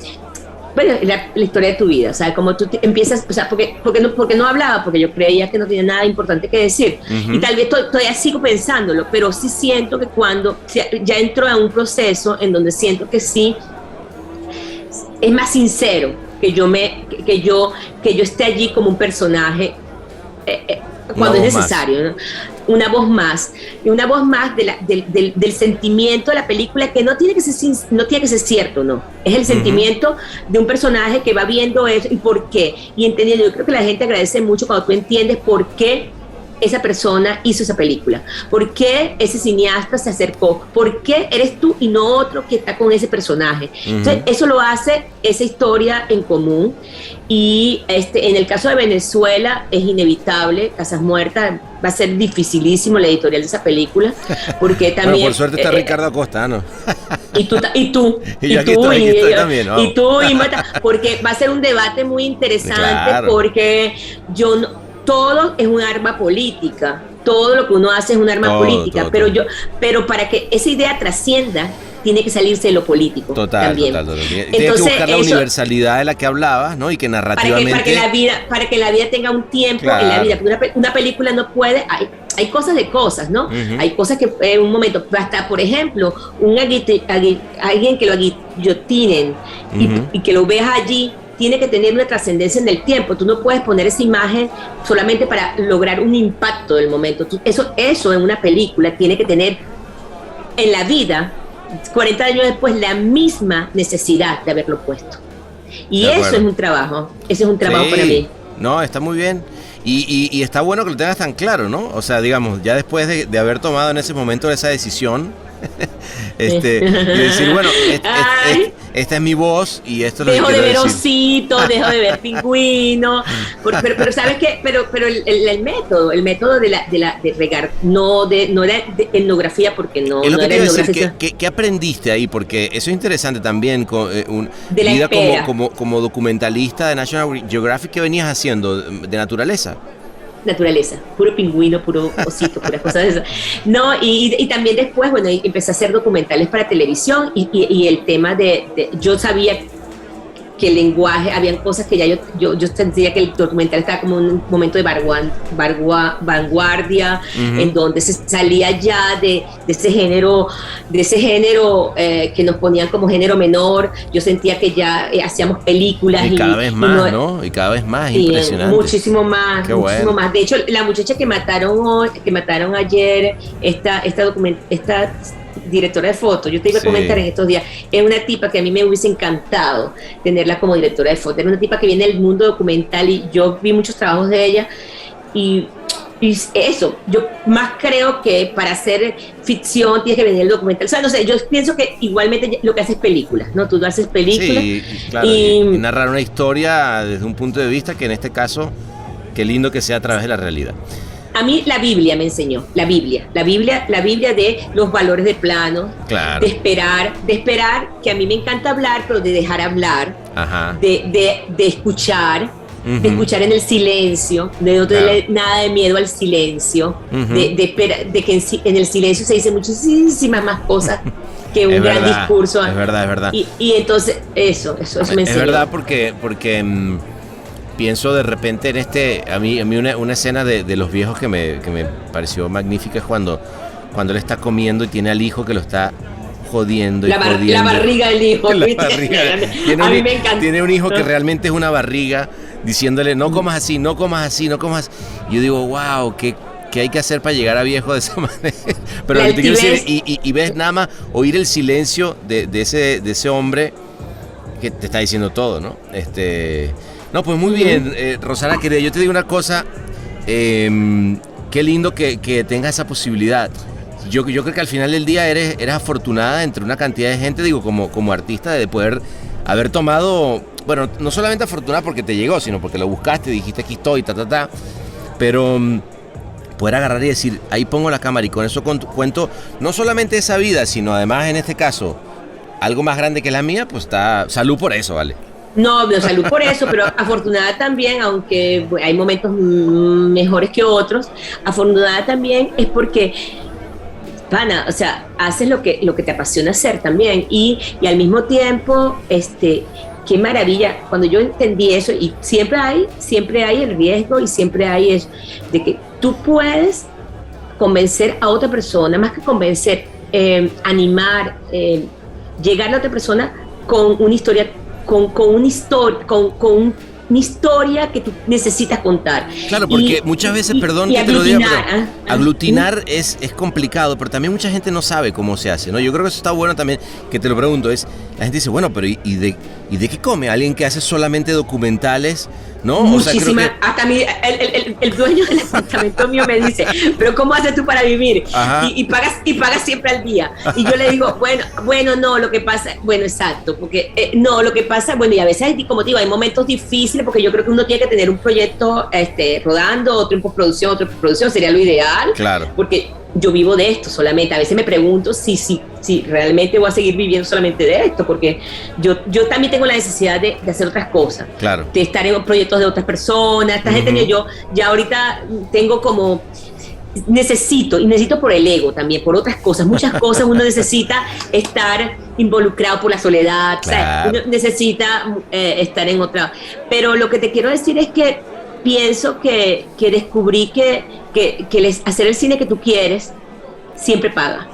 bueno, la historia de tu vida, o sea, como tú empiezas, o sea, porque no hablaba, porque yo creía que no tenía nada importante que decir, y tal vez todavía sigo pensándolo, pero sí siento que cuando ya entro a un proceso en donde siento que sí, es más sincero que yo esté allí como un personaje, cuando es necesario, ¿no? Una voz más del sentimiento de la película, que no tiene que ser cierto, no, es el sentimiento de un personaje que va viendo eso y por qué, y entendiendo. Yo creo que la gente agradece mucho cuando tú entiendes por qué esa persona hizo esa película, por qué ese cineasta se acercó, por qué eres tú y no otro que está con ese personaje. Entonces, eso lo hace esa historia en común. Y en el caso de Venezuela es inevitable, Casas Muertas, va a ser dificilísimo la editorial de esa película, porque también... Bueno, por suerte está Ricardo Acosta, ¿no? Y tú, porque va a ser un debate muy interesante, claro. Porque todo es un arma política, todo lo que uno hace es un arma política, pero para que esa idea trascienda, tiene que salirse de lo político también. Total. Tienes que buscar la universalidad de la que hablabas, ¿no? Y que narrativamente... Para que la vida tenga un tiempo, claro, en la vida. Una película no puede... Hay cosas de cosas, ¿no? Hay cosas que en un momento... Hasta, por ejemplo, alguien que lo guillotinen y que lo veas allí, tiene que tener una trascendencia en el tiempo. Tú no puedes poner esa imagen solamente para lograr un impacto del momento. Eso en una película tiene que tener en la vida, 40 años después, la misma necesidad de haberlo puesto. Y eso es un trabajo. Ese es un trabajo para mí. No, está muy bien. Y está bueno que lo tengas tan claro, ¿no? O sea, digamos, ya después de haber tomado en ese momento esa decisión, y decir, bueno, esta es mi voz y esto es lo que quiero decir. Dejo de ver Osito, dejo de ver Pingüino, pero ¿sabes qué? Pero el método de regar, no era de etnografía, porque no es lo que era etnografía. ¿Qué aprendiste ahí? Porque eso es interesante también, de la vida espera. como documentalista de National Geographic. ¿Qué venías haciendo de naturaleza? Naturaleza, puro pingüino, puro osito, puras cosas de esas. No, y también después, bueno, empecé a hacer documentales para televisión y el tema yo sabía que el lenguaje, habían cosas que ya yo sentía que el documental estaba como en un momento de vanguardia, en donde se salía ya de ese género que nos ponían como género menor. Yo sentía que ya hacíamos películas. Y cada vez más, ¿no? Y cada vez más, impresionante. Muchísimo más, Qué muchísimo bueno. más. De hecho, la muchacha que mataron ayer, esta directora de foto, yo te iba a comentar en estos días, es una tipa que a mí me hubiese encantado tenerla como directora de foto. Era una tipa que viene del mundo documental y yo vi muchos trabajos de ella y eso, yo más creo que para hacer ficción tienes que venir el documental. O sea, no sé, yo pienso que igualmente lo que haces películas, ¿no? Tú haces películas. Sí, claro, y narrar una historia desde un punto de vista que en este caso, qué lindo que sea a través de la realidad. A mí la Biblia me enseñó, la Biblia de los valores de plano, claro, de esperar, que a mí me encanta hablar, pero de dejar hablar, ajá, de escuchar, de escuchar en el silencio, de no tener nada de miedo al silencio, de que en el silencio se dicen muchísimas más cosas que un gran discurso. Es verdad. Y entonces eso me enseñó. Es verdad porque pienso de repente en a mí una escena de Los Viejos que me pareció magnífica es cuando él está comiendo y tiene al hijo que lo está jodiendo la barriga del hijo. Me encanta. Tiene un hijo que realmente es una barriga, diciéndole no comas así. Y yo digo, wow, ¿qué hay que hacer para llegar a viejo de esa manera? Pero lo que te quiero decir, y ves nada más oír el silencio de ese hombre que te está diciendo todo, ¿no? No, pues muy bien, Rosana, querida, yo te digo una cosa, qué lindo que tengas esa posibilidad. Yo creo que al final del día eres afortunada entre una cantidad de gente, digo, como artista, de poder haber tomado, bueno, no solamente afortunada porque te llegó, sino porque lo buscaste, dijiste aquí estoy, pero poder agarrar y decir, ahí pongo la cámara y con eso cuento no solamente esa vida, sino además en este caso, algo más grande que la mía, pues salud por eso, ¿vale? No, salud por eso, pero afortunada también, aunque hay momentos mejores que otros, afortunada también es porque, pana, o sea, haces lo que te apasiona hacer también y al mismo tiempo, qué maravilla, cuando yo entendí eso, y siempre hay el riesgo y siempre hay eso, de que tú puedes convencer a otra persona, más que convencer, animar, llegar a otra persona con una historia, con una historia que tú necesitas contar. Claro, porque muchas veces, perdón que te lo diga, pero aglutinar es complicado, pero también mucha gente no sabe cómo se hace, ¿no? Yo creo que eso está bueno también, que te lo pregunto, la gente dice, bueno, pero ¿y de qué come? Alguien que hace solamente documentales, ¿no? Muchísima, o sea, hasta el dueño del apartamento mío me dice, pero ¿cómo haces tú para vivir? Y pagas siempre al día. Y yo le digo, bueno, no, lo que pasa, bueno, exacto, porque no, lo que pasa, bueno, y a veces, como te digo, hay momentos difíciles, porque yo creo que uno tiene que tener un proyecto rodando, otro en postproducción, sería lo ideal. Claro. Porque yo vivo de esto solamente. A veces me pregunto si realmente voy a seguir viviendo solamente de esto, porque yo también tengo la necesidad de hacer otras cosas. Claro. De estar en proyectos de otras personas. Esta gente que yo ya ahorita tengo como... necesito por el ego también, por otras cosas, muchas cosas uno necesita estar involucrado por la soledad, claro. O sea, uno necesita estar en otra, pero lo que te quiero decir es que pienso que descubrí que hacer el cine que tú quieres siempre paga,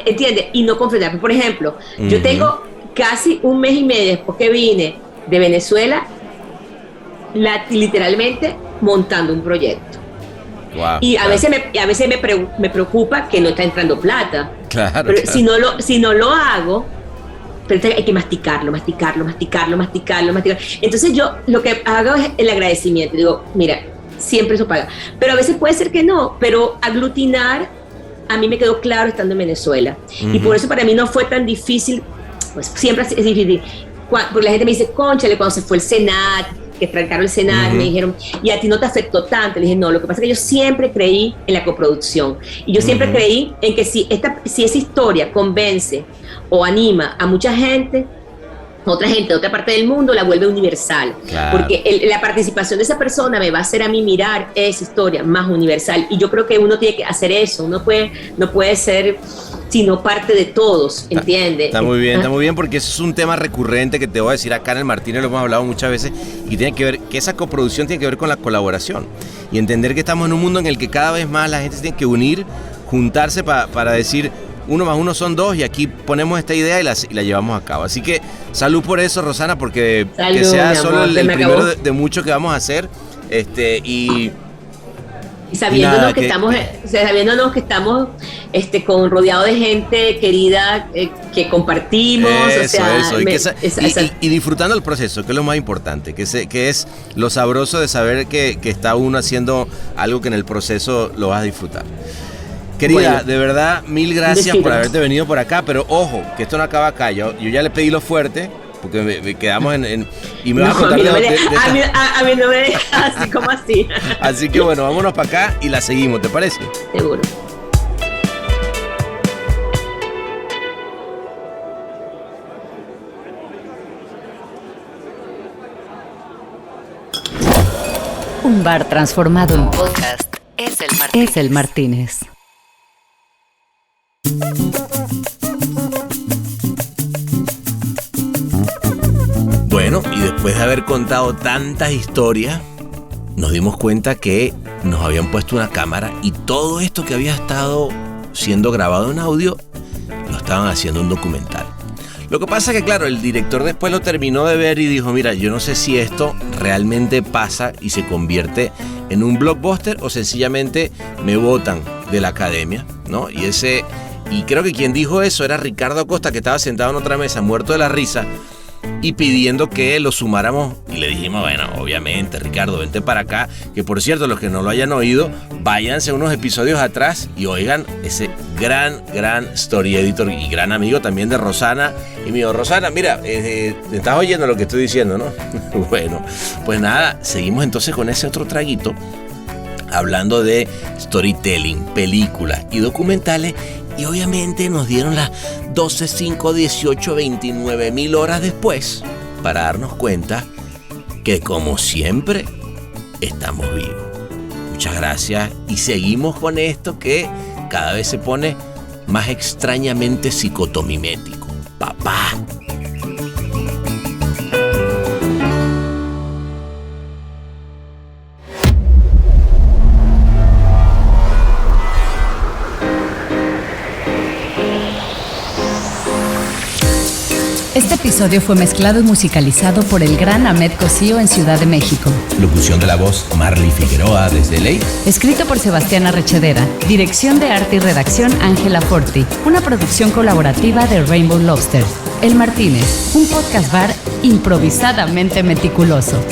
¿entiendes? Y no confrontar. Por ejemplo, yo tengo casi un mes y medio después que vine de Venezuela, literalmente montando un proyecto. Wow, y a veces me preocupa que no está entrando plata. Claro, pero claro. Si no lo hago, pero hay que masticarlo. Entonces yo lo que hago es el agradecimiento. Digo, mira, siempre eso paga. Pero a veces puede ser que no, pero aglutinar a mí me quedó claro estando en Venezuela. Y por eso para mí no fue tan difícil, pues siempre es difícil. Porque la gente me dice, cónchale, cuando se fue el Senat, que trancaron el Senat, me dijeron, y a ti no te afectó tanto. Le dije, no, lo que pasa es que yo siempre creí en la coproducción. Y yo siempre creí en que si esa historia convence o anima a mucha gente, otra gente de otra parte del mundo la vuelve universal. Claro. Porque la participación de esa persona me va a hacer a mí mirar esa historia más universal. Y yo creo que uno tiene que hacer eso. Uno no puede ser sino parte de todos, ¿entiendes? Está muy bien, porque eso es un tema recurrente que te voy a decir acá en el Martínez, lo hemos hablado muchas veces, y tiene que ver, que esa coproducción tiene que ver con la colaboración. Y entender que estamos en un mundo en el que cada vez más la gente se tiene que unir, juntarse para decir, 1 más 1 son 2, y aquí ponemos esta idea y la llevamos a cabo. Así que salud por eso, Rosana, porque salud, que sea solo el primero de muchos que vamos a hacer. Y sabiéndonos que estamos rodeado de gente querida, que compartimos, y disfrutando el proceso, que es lo más importante, que es lo sabroso de saber que está uno haciendo algo que en el proceso lo vas a disfrutar. Querida, bueno, de verdad, mil gracias por haberte venido por acá, pero ojo, que esto no acaba acá. Yo ya le pedí lo fuerte, porque me quedamos y me vas a contar a mí no me dejas así como así. Así que bueno, vámonos para acá y la seguimos, ¿te parece? Seguro. Un bar transformado en podcast es el Martínez. Bueno, y después de haber contado tantas historias, nos dimos cuenta que nos habían puesto una cámara y todo esto que había estado siendo grabado en audio lo estaban haciendo un documental. Lo que pasa es que, claro, el director después lo terminó de ver y dijo, mira, yo no sé si esto realmente pasa y se convierte en un blockbuster o sencillamente me botan de la academia, ¿no? Y creo que quien dijo eso era Ricardo Acosta, que estaba sentado en otra mesa, muerto de la risa, y pidiendo que lo sumáramos. Y le dijimos, bueno, obviamente, Ricardo, vente para acá. Que por cierto, los que no lo hayan oído, váyanse unos episodios atrás y oigan ese gran story editor y gran amigo también de Rosana. Y me dijo, Rosana, mira, estás oyendo lo que estoy diciendo, ¿no? Bueno, pues nada, seguimos entonces con ese otro traguito, hablando de storytelling, películas y documentales. Y obviamente nos dieron las 12, 5, 18, 29 mil horas después para darnos cuenta que, como siempre, estamos vivos. Muchas gracias y seguimos con esto que cada vez se pone más extrañamente psicotomimético. ¡Papá! Este episodio fue mezclado y musicalizado por el gran Ahmed Cosío en Ciudad de México. Locución de la voz Marley Figueroa desde LA. Escrito por Sebastián Arrechedera. Dirección de arte y redacción Ángela Forti. Una producción colaborativa de Rainbow Lobster. El Martínez, un podcast bar improvisadamente meticuloso.